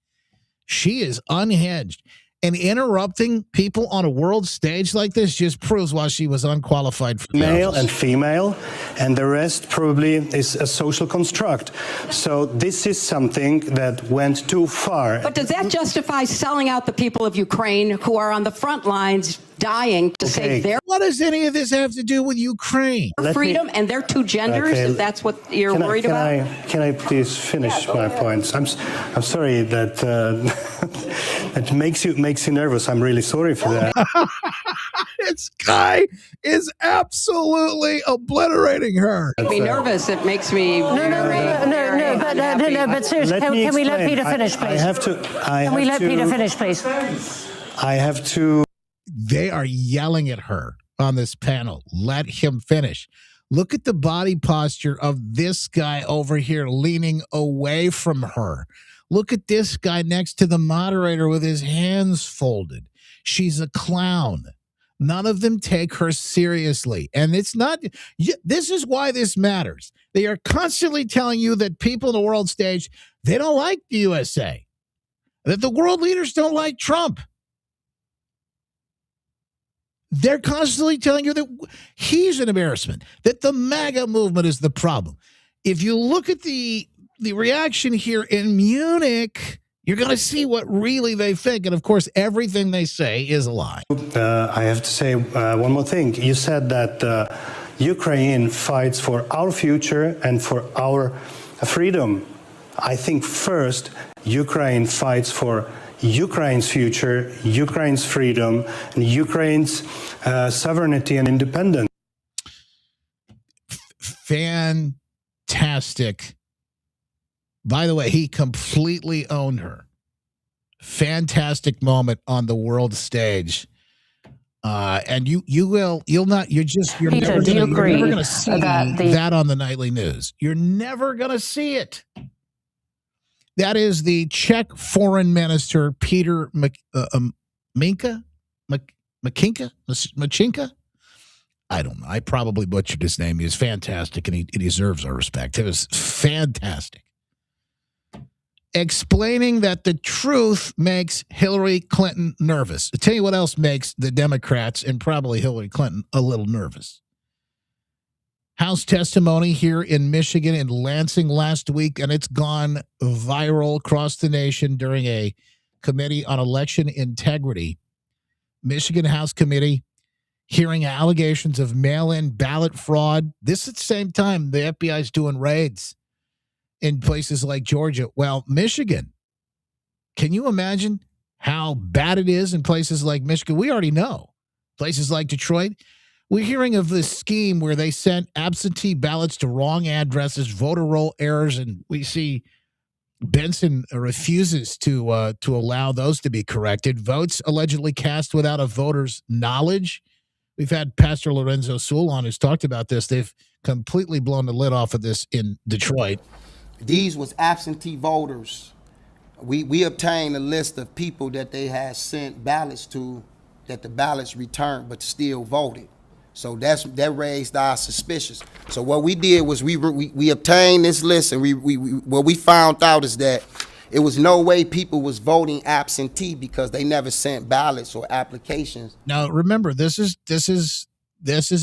She is unhinged. And interrupting people on a world stage like this just proves why she was unqualified for male and female, and the rest probably is a social construct. So this is something that went too far. But does that justify selling out the people of Ukraine who are on the front lines dying to save their... What does any of this have to do with Ukraine? Freedom and their two genders, if that's what you're worried about? Can I please finish my points? I'm sorry that it makes you nervous. I'm really sorry for that. This guy is absolutely obliterating her. It makes me nervous. It makes me but seriously, can we let Peter finish, please? Can we let Peter finish, please? I have to. They are yelling at her on this panel. Let him finish. Look at the body posture of this guy over here leaning away from her. Look at this guy next to the moderator with his hands folded. She's a clown. None of them take her seriously. And it's not, this is why this matters. They are constantly telling you that people in the world stage, they don't like the USA, that the world leaders don't like Trump. They're constantly telling you that he's an embarrassment, that the MAGA movement is the problem. If you look at the reaction here in Munich, you're going to see what really they think. And, of course, everything they say is a lie. I have to say one more thing. You said that Ukraine fights for our future and for our freedom. I think first, Ukraine fights for Ukraine's future, Ukraine's freedom, and Ukraine's sovereignty and independence. Fantastic. By the way, he completely owned her. Fantastic moment on the world stage. And you're Peter, never going to see that on the nightly news. You're never going to see it. That is the Czech foreign minister, Peter Machinka? I don't know. I probably butchered his name. He was fantastic, and he deserves our respect. It was fantastic. Explaining that the truth makes Hillary Clinton nervous. I'll tell you what else makes the Democrats and probably Hillary Clinton a little nervous. House testimony here in Michigan in Lansing last week, and it's gone viral across the nation during a committee on election integrity. Michigan House Committee hearing allegations of mail-in ballot fraud. This at the same time the FBI is doing raids in places like Georgia. Well, Michigan, can you imagine how bad it is in places like Michigan. We already know. Places like Detroit. We're hearing of this scheme where they sent absentee ballots to wrong addresses, voter roll errors, and we see Benson refuses to allow those to be corrected. Votes allegedly cast without a voter's knowledge. We've had Pastor Lorenzo Sewell on who's talked about this. They've completely blown the lid off of this in Detroit. These was absentee voters. We obtained a list of people that they had sent ballots to, that the ballots returned but still voted. So that raised our suspicions. So what we did was we obtained this list, and what we found out is that it was no way people was voting absentee because they never sent ballots or applications. Now remember, this is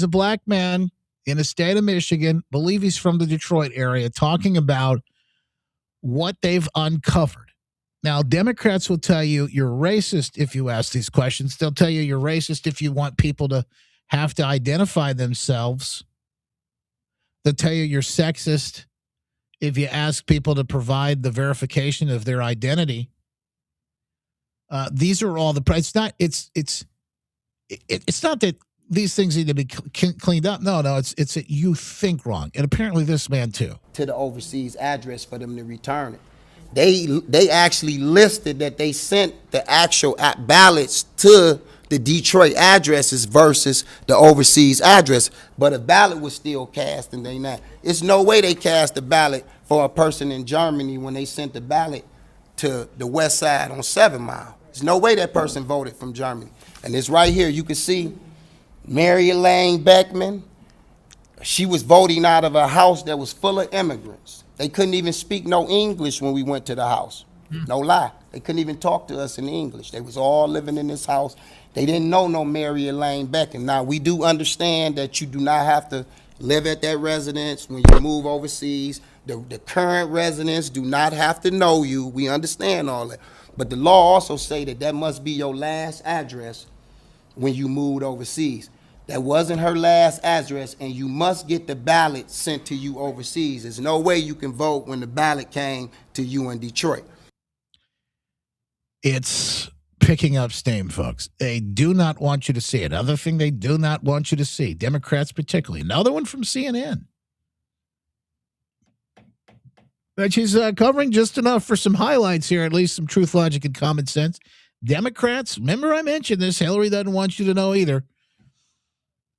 a black man in the state of Michigan, believe he's from the Detroit area, talking about what they've uncovered. Now, Democrats will tell you you're racist if you ask these questions. They'll tell you you're racist if you want people to have to identify themselves. They'll tell you you're sexist if you ask people to provide the verification of their identity. These are all the. It's not. It's not that these things need to be cleaned up. No. It's that you think wrong, and apparently this man too. To the overseas address for them to return it. They actually listed that they sent the actual ballots to the Detroit addresses versus the overseas address, but a ballot was still cast, and they not. It's no way they cast a ballot for a person in Germany when they sent the ballot to the west side on 7 Mile. There's no way that person voted from Germany. And it's right here. You can see Mary Elaine Beckman. She was voting out of a house that was full of immigrants. They couldn't even speak no English when we went to the house. No lie. They couldn't even talk to us in English. They was all living in this house. They didn't know no Mary Elaine Beckman. Now, we do understand that you do not have to live at that residence when you move overseas. The current residents do not have to know you. We understand all that. But the law also say that must be your last address when you moved overseas. That wasn't her last address, and you must get the ballot sent to you overseas. There's no way you can vote when the ballot came to you in Detroit. It's picking up steam, folks. They do not want you to see it. Another thing they do not want you to see, Democrats particularly. Another one from CNN. But she's covering just enough for some highlights here, at least some truth, logic, and common sense. Democrats, remember I mentioned this. Hillary doesn't want you to know either.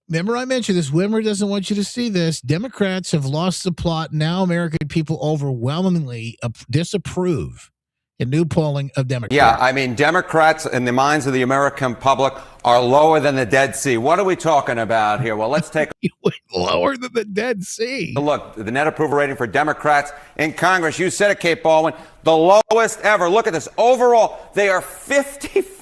Remember I mentioned this. Wimmer doesn't want you to see this. Democrats have lost the plot. Now American people overwhelmingly disapprove in new polling of Democrats. Yeah, I mean, Democrats in the minds of the American public are lower than the Dead Sea. What are we talking about here? Well, let's take lower than the Dead Sea. Look, the net approval rating for Democrats in Congress, you said it, Kate Baldwin, the lowest ever. Look at this. Overall, they are 55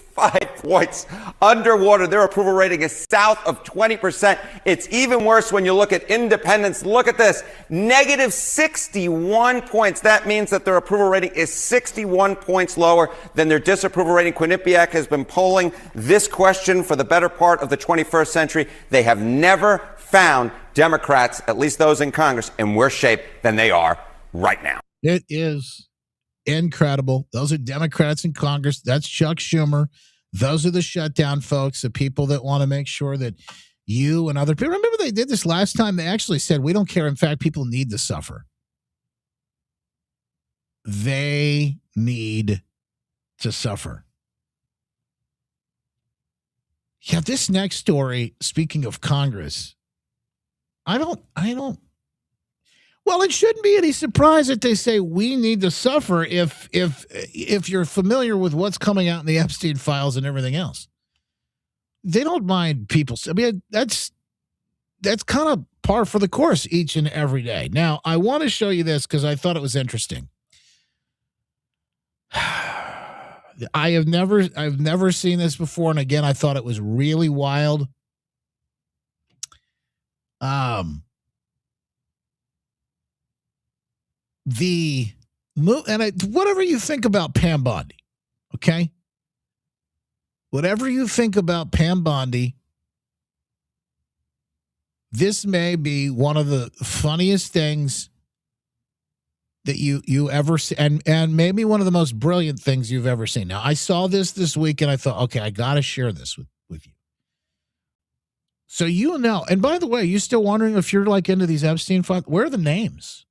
points underwater. Their approval rating is south of 20%. It's even worse when you look at independents. Look at this. Negative 61 points. That means that their approval rating is 61 points lower than their disapproval rating. Quinnipiac has been polling this question for the better part of the 21st century. They have never found Democrats, at least those in Congress, in worse shape than they are right now. It is incredible. Those are Democrats in Congress. That's Chuck Schumer. Those are the shutdown folks, the people that want to make sure that you and other people. Remember, they did this last time. They actually said, we don't care. In fact, people need to suffer. They need to suffer. Yeah, this next story, speaking of Congress, well, it shouldn't be any surprise that they say we need to suffer if you're familiar with what's coming out in the Epstein files and everything else. They don't mind people. I mean, that's kind of par for the course each and every day. Now, I want to show you this because I thought it was interesting. I've never seen this before, and again, I thought it was really wild. Whatever you think about Pam Bondi, okay? Whatever you think about Pam Bondi, this may be one of the funniest things that you ever see, and maybe one of the most brilliant things you've ever seen. Now, I saw this week, and I thought, okay, I got to share this with you. So and by the way, you still wondering if you're like into these Epstein files? Where are the names?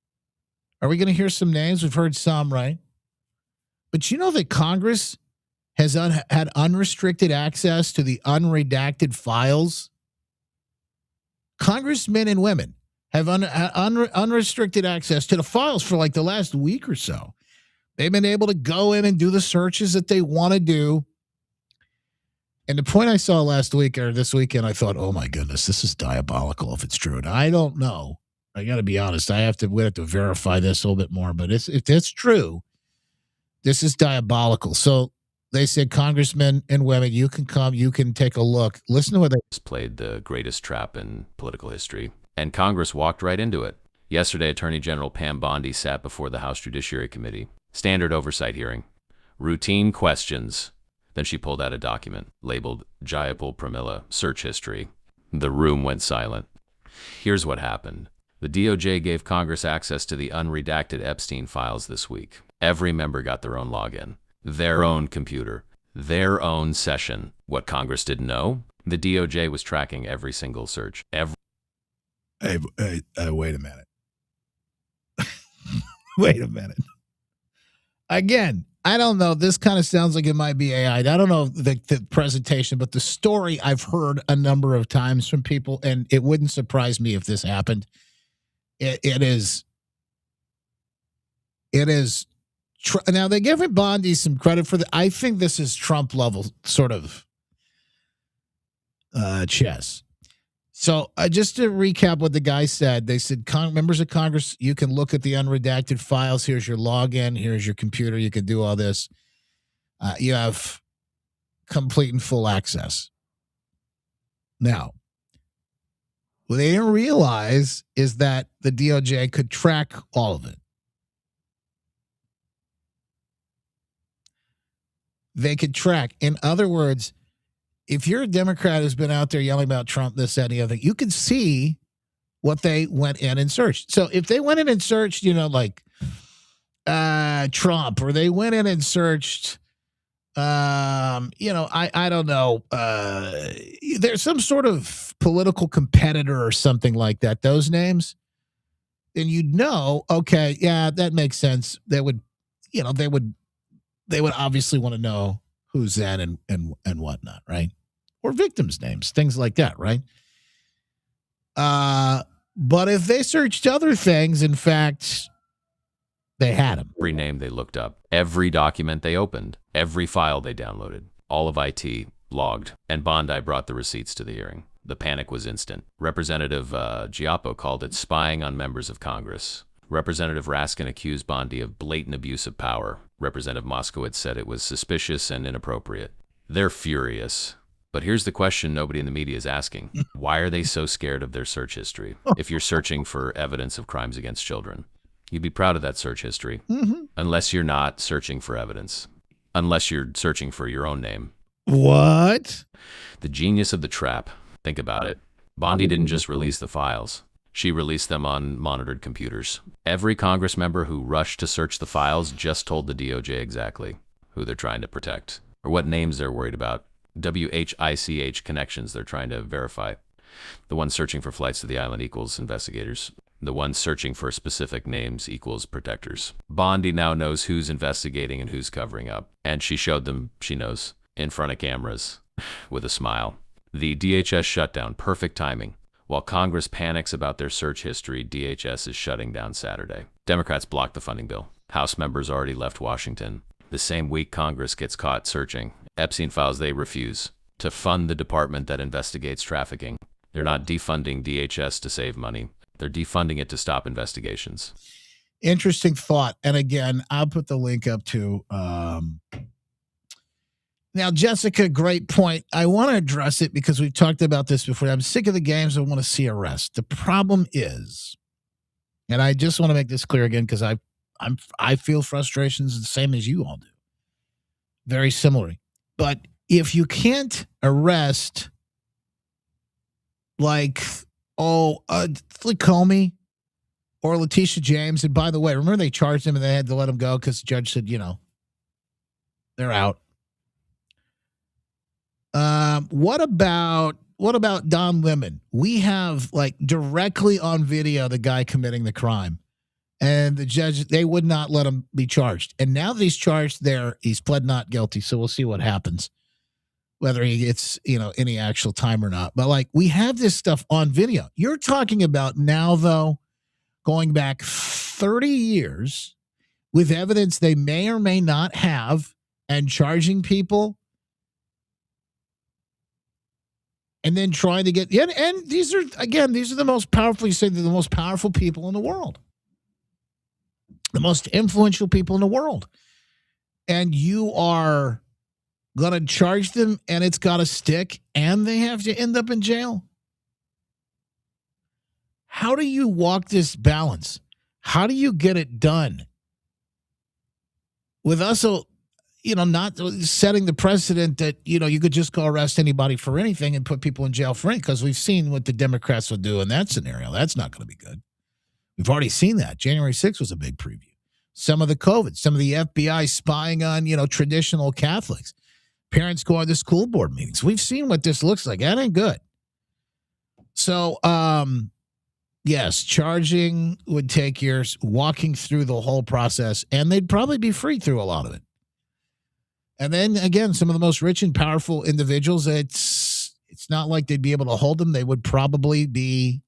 Are we going to hear some names? We've heard some, right? But you know that Congress has had unrestricted access to the unredacted files? Congressmen and women have unrestricted access to the files for like the last week or so. They've been able to go in and do the searches that they want to do. And the point I saw last week or this weekend, I thought, oh my goodness, this is diabolical if it's true. And I don't know. I got to be honest. We have to verify this a little bit more. But if it's true, this is diabolical. So they said, congressmen and women, you can come, you can take a look. Listen to what they played the greatest trap in political history. And Congress walked right into it. Yesterday, Attorney General Pam Bondi sat before the House Judiciary Committee. Standard oversight hearing. Routine questions. Then she pulled out a document labeled Jayapal Pramila Search History. The room went silent. Here's what happened. The DOJ gave Congress access to the unredacted Epstein files this week. Every member got their own login, their own computer, their own session. What Congress didn't know, the DOJ was tracking every single search. Hey, wait a minute. Wait a minute. Again, I don't know. This kind of sounds like it might be AI. I don't know the presentation, but the story I've heard a number of times from people, and it wouldn't surprise me if this happened. It is. Now, they give Bondi some credit for I think this is Trump level sort of chess. So just to recap what the guy said, they said, members of Congress, you can look at the unredacted files. Here's your login. Here's your computer. You can do all this. You have complete and full access. Now, what they didn't realize is that the DOJ could track all of it. They could track. In other words, if you're a Democrat who's been out there yelling about Trump, this, that, and the other, you can see what they went in and searched. So if they went in and searched, like Trump, or they went in and searched, I don't know, there's some sort of political competitor or something like that, those names, then you'd know, okay, yeah, that makes sense. They would obviously want to know who's in and whatnot, right? Or victims' names, things like that, right? But if they searched other things, in fact, they had them. Every name they looked up, every document they opened, every file they downloaded, all of IT logged, and Bondi brought the receipts to the hearing. The panic was instant. Representative Giappo called it spying on members of Congress. Representative Raskin accused Bondi of blatant abuse of power. Representative Moskowitz said it was suspicious and inappropriate. They're furious. But here's the question nobody in the media is asking. Why are they so scared of their search history? If you're searching for evidence of crimes against children, you'd be proud of that search history. Mm-hmm. Unless you're not searching for evidence. Unless you're searching for your own name. What? The genius of the trap. Think about it. Bondi didn't just release the files. She released them on monitored computers. Every Congress member who rushed to search the files just told the DOJ exactly who they're trying to protect or what names they're worried about. WHICH connections they're trying to verify. The one searching for flights to the island equals investigators. The one searching for specific names equals protectors. Bondi now knows who's investigating and who's covering up. And she showed them she knows in front of cameras with a smile. The DHS shutdown, perfect timing. While Congress panics about their search history, DHS is shutting down Saturday. Democrats blocked the funding bill. House members already left Washington. The same week Congress gets caught searching Epstein files, they refuse to fund the department that investigates trafficking. They're not defunding DHS to save money. They're defunding it to stop investigations. Interesting thought. And again, I'll put the link up to now, Jessica, great point. I want to address it because we've talked about this before. I'm sick of the games. I want to see arrest. The problem is, and I just want to make this clear again because I feel frustrations the same as you all do. Very similar. But if you can't arrest like Comey, or Letitia James. And by the way, remember they charged him and they had to let him go because the judge said, they're out. What about Don Lemon? We have directly on video the guy committing the crime, and the judge, they would not let him be charged. And now that he's charged he's pled not guilty. So we'll see what happens, whether he gets, any actual time or not. But we have this stuff on video. You're talking about now, though, going back 30 years with evidence they may or may not have and charging people. And then trying to get, and these are the most powerful, you say they're the most powerful people in the world. The most influential people in the world. And you are going to charge them and it's got to stick and they have to end up in jail. How do you walk this balance? How do you get it done? With us, not setting the precedent that, you could just go arrest anybody for anything and put people in jail for anything, because we've seen what the Democrats would do in that scenario. That's not going to be good. We've already seen that. January 6th was a big preview. Some of the COVID, some of the FBI spying on, traditional Catholics, parents going to school board meetings. We've seen what this looks like. That ain't good. So, yes, charging would take years, walking through the whole process, and they'd probably be free through a lot of it. And then, again, some of the most rich and powerful individuals, it's not like they'd be able to hold them. They would probably be,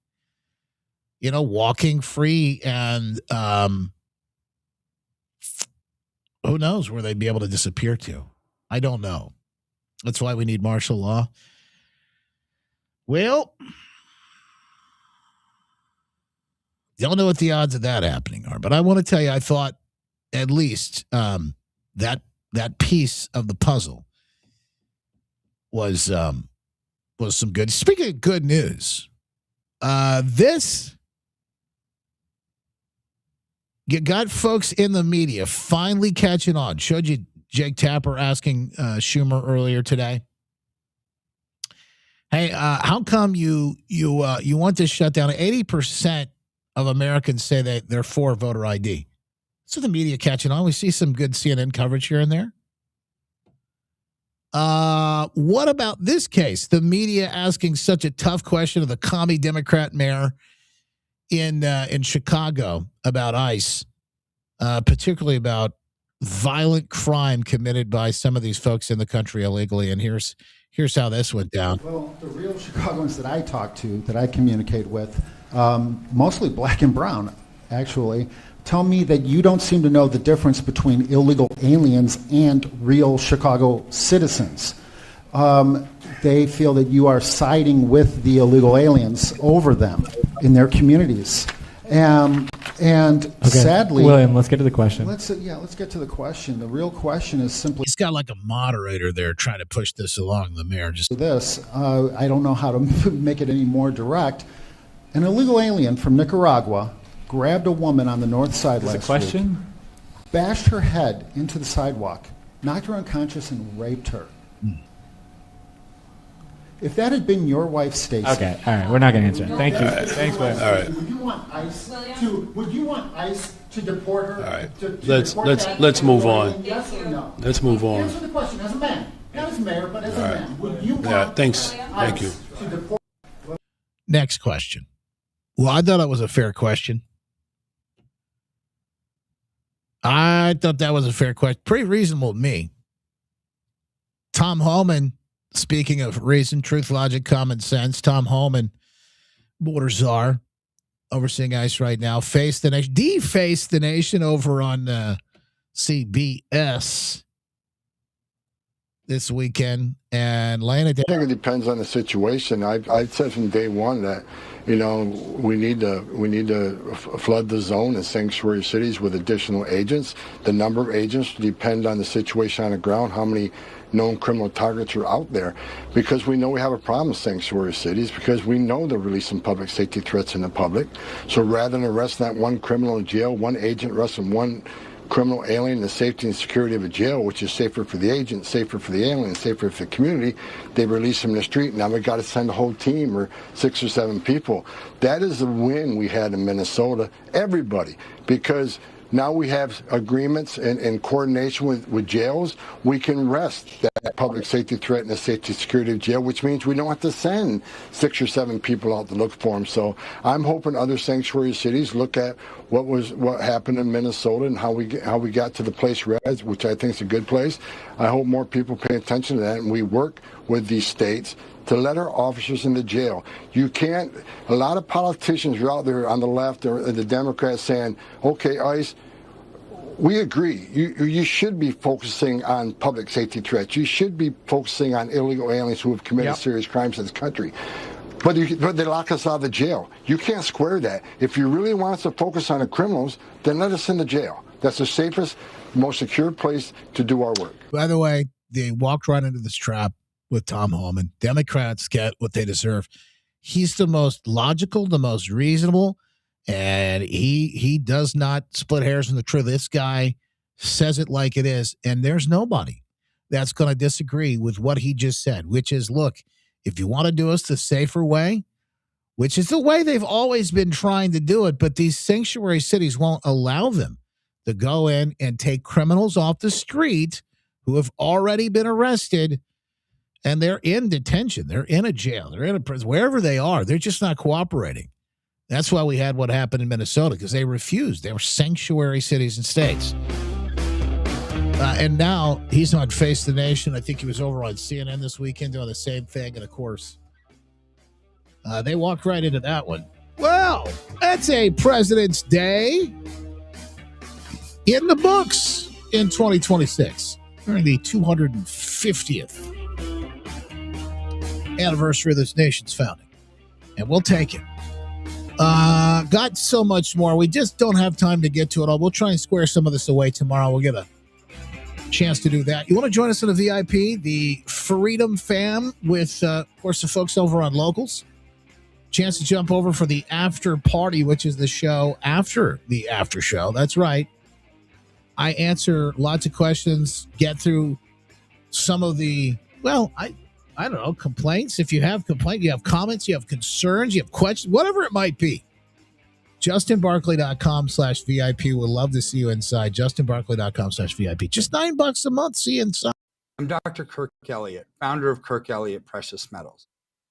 walking free, and who knows where they'd be able to disappear to. I don't know. That's why we need martial law. Well, don't know what the odds of that happening are, but I want to tell you, I thought at least that piece of the puzzle was some good. Speaking of good news, you got folks in the media finally catching on. Showed you Jake Tapper asking Schumer earlier today, "Hey, how come you want this shutdown?" 80% of Americans say that they're for voter ID. So the media catching on. We see some good CNN coverage here and there. What about this case? The media asking such a tough question of the commie Democrat mayor in Chicago about ICE, particularly about violent crime committed by some of these folks in the country illegally. And here's how this went down. Well, the real Chicagoans that I talk to, that I communicate with, mostly black and brown, actually, tell me that you don't seem to know the difference between illegal aliens and real Chicago citizens. They feel that you are siding with the illegal aliens over them in their communities. And sadly, William, let's get to the question. Let's get to the question. The real question is simply, he's got like a moderator there trying to push this along. The mayor just this. I don't know how to make it any more direct. An illegal alien from Nicaragua grabbed a woman on the north side last week, bashed her head into the sidewalk, knocked her unconscious, and raped her. If that had been your wife, Stacey. Okay, all right, we're not going to answer it. Thank you. Thanks, William. All right. Would you want ICE to deport her? All right. To Let's move on. Yes or no? Let's move on. Answer the question as a man, not as mayor, but as a man. Would you want Thank you. to deport? Next question. Well, I thought it was a fair question. I thought that was a fair question. Pretty reasonable to me. Tom Homan, speaking of reason, truth, logic, common sense, Tom Homan, border czar, overseeing ICE right now, defaced the nation over on CBS this weekend and laying it down. I think it depends on the situation. I've said from day one that, we need to flood the zone in sanctuary cities with additional agents. The number of agents depend on the situation on the ground, how many known criminal targets are out there, because we know we have a problem with sanctuary cities, because we know they're releasing public safety threats in the public. So rather than arresting that one criminal in jail, one agent arresting one criminal alien, the safety and security of a jail, which is safer for the agent, safer for the alien, safer for the community. They release him in the street. Now we got to send a whole team or 6 or 7 people. That is the win we had in Minnesota, everybody, because now we have agreements and coordination with jails. We can rest that public safety threat and the safety security of jail, which means we don't have to send 6 or 7 people out to look for them. So I'm hoping other sanctuary cities look at what happened in Minnesota and how we got to the place we're at, which I think is a good place. I hope more people pay attention to that, and we work with these states to let our officers into jail. You can't, a lot of politicians are out there on the left or the Democrats saying, okay, ICE, we agree. You should be focusing on public safety threats. You should be focusing on illegal aliens who have committed serious crimes in this country. But they lock us out of the jail. You can't square that. If you really want us to focus on the criminals, then let us into jail. That's the safest, most secure place to do our work. By the way, they walked right into this trap with Tom Homan. Democrats get what they deserve. He's the most logical, the most reasonable, and he does not split hairs from the truth. This guy says it like it is, and there's nobody that's going to disagree with what he just said, which is, look, if you want to do us the safer way, which is the way they've always been trying to do it, but these sanctuary cities won't allow them to go in and take criminals off the street who have already been arrested, and they're in detention. They're in a jail. They're in a prison. Wherever they are, they're just not cooperating. That's why we had what happened in Minnesota, because they refused. They were sanctuary cities and states. And now he's on Face the Nation. I think he was over on CNN this weekend doing the same thing. And, of course, they walked right into that one. Well, that's a President's Day in the books in 2026. During the 250th anniversary of this nation's founding. And we'll take it. Got so much more. We just don't have time to get to it all. We'll try and square some of this away tomorrow. We'll get a chance to do that. You want to join us in the VIP, the Freedom Fam, with, of course, the folks over on Locals. Chance to jump over for the after party, which is the show after the after show. That's right. I answer lots of questions, get through some of the, well, I don't know, complaints. If you have complaints, you have comments, you have concerns, you have questions, whatever it might be. JustinBarkley.com/VIP. We'd love to see you inside. JustinBarkley.com/VIP. Just $9 a month. See you inside. I'm Dr. Kirk Elliott, founder of Kirk Elliott Precious Metals.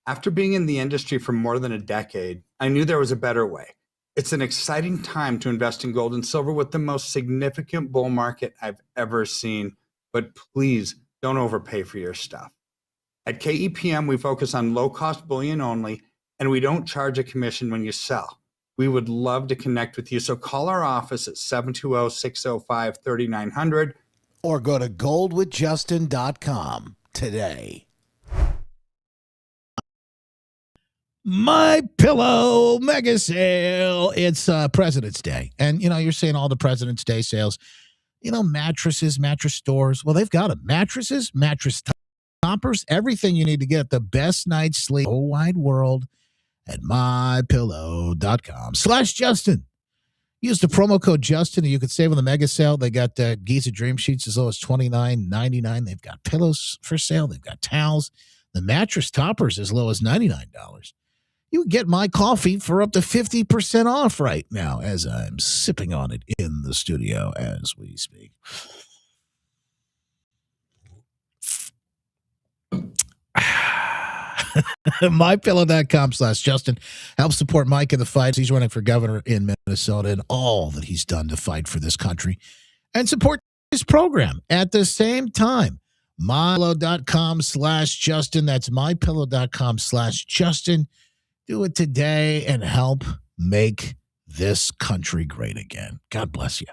After being in the industry for more than a decade, I knew there was a better way. It's an exciting time to invest in gold and silver with the most significant bull market I've ever seen. But please don't overpay for your stuff. At KEPM, we focus on low-cost bullion only, and we don't charge a commission when you sell. We would love to connect with you, so call our office at 720-605-3900 or go to goldwithjustin.com today. My Pillow mega sale. It's President's Day. And, you're saying all the President's Day sales, mattresses, mattress stores. Well, they've got them. Mattresses, mattress toppers, everything you need to get the best night's sleep in the whole wide world at mypillow.com/Justin. Use the promo code Justin and you could save on the mega sale. They got Giza Dream Sheets as low as $29.99. They've got pillows for sale. They've got towels. The mattress toppers as low as $99. You can get my coffee for up to 50% off right now as I'm sipping on it in the studio as we speak. MyPillow.com/Justin. Help support Mike in the fight. He's running for governor in Minnesota and all that he's done to fight for this country and support his program at the same time. MyPillow.com/Justin. That's MyPillow.com/Justin. Do it today and help make this country great again. God bless you.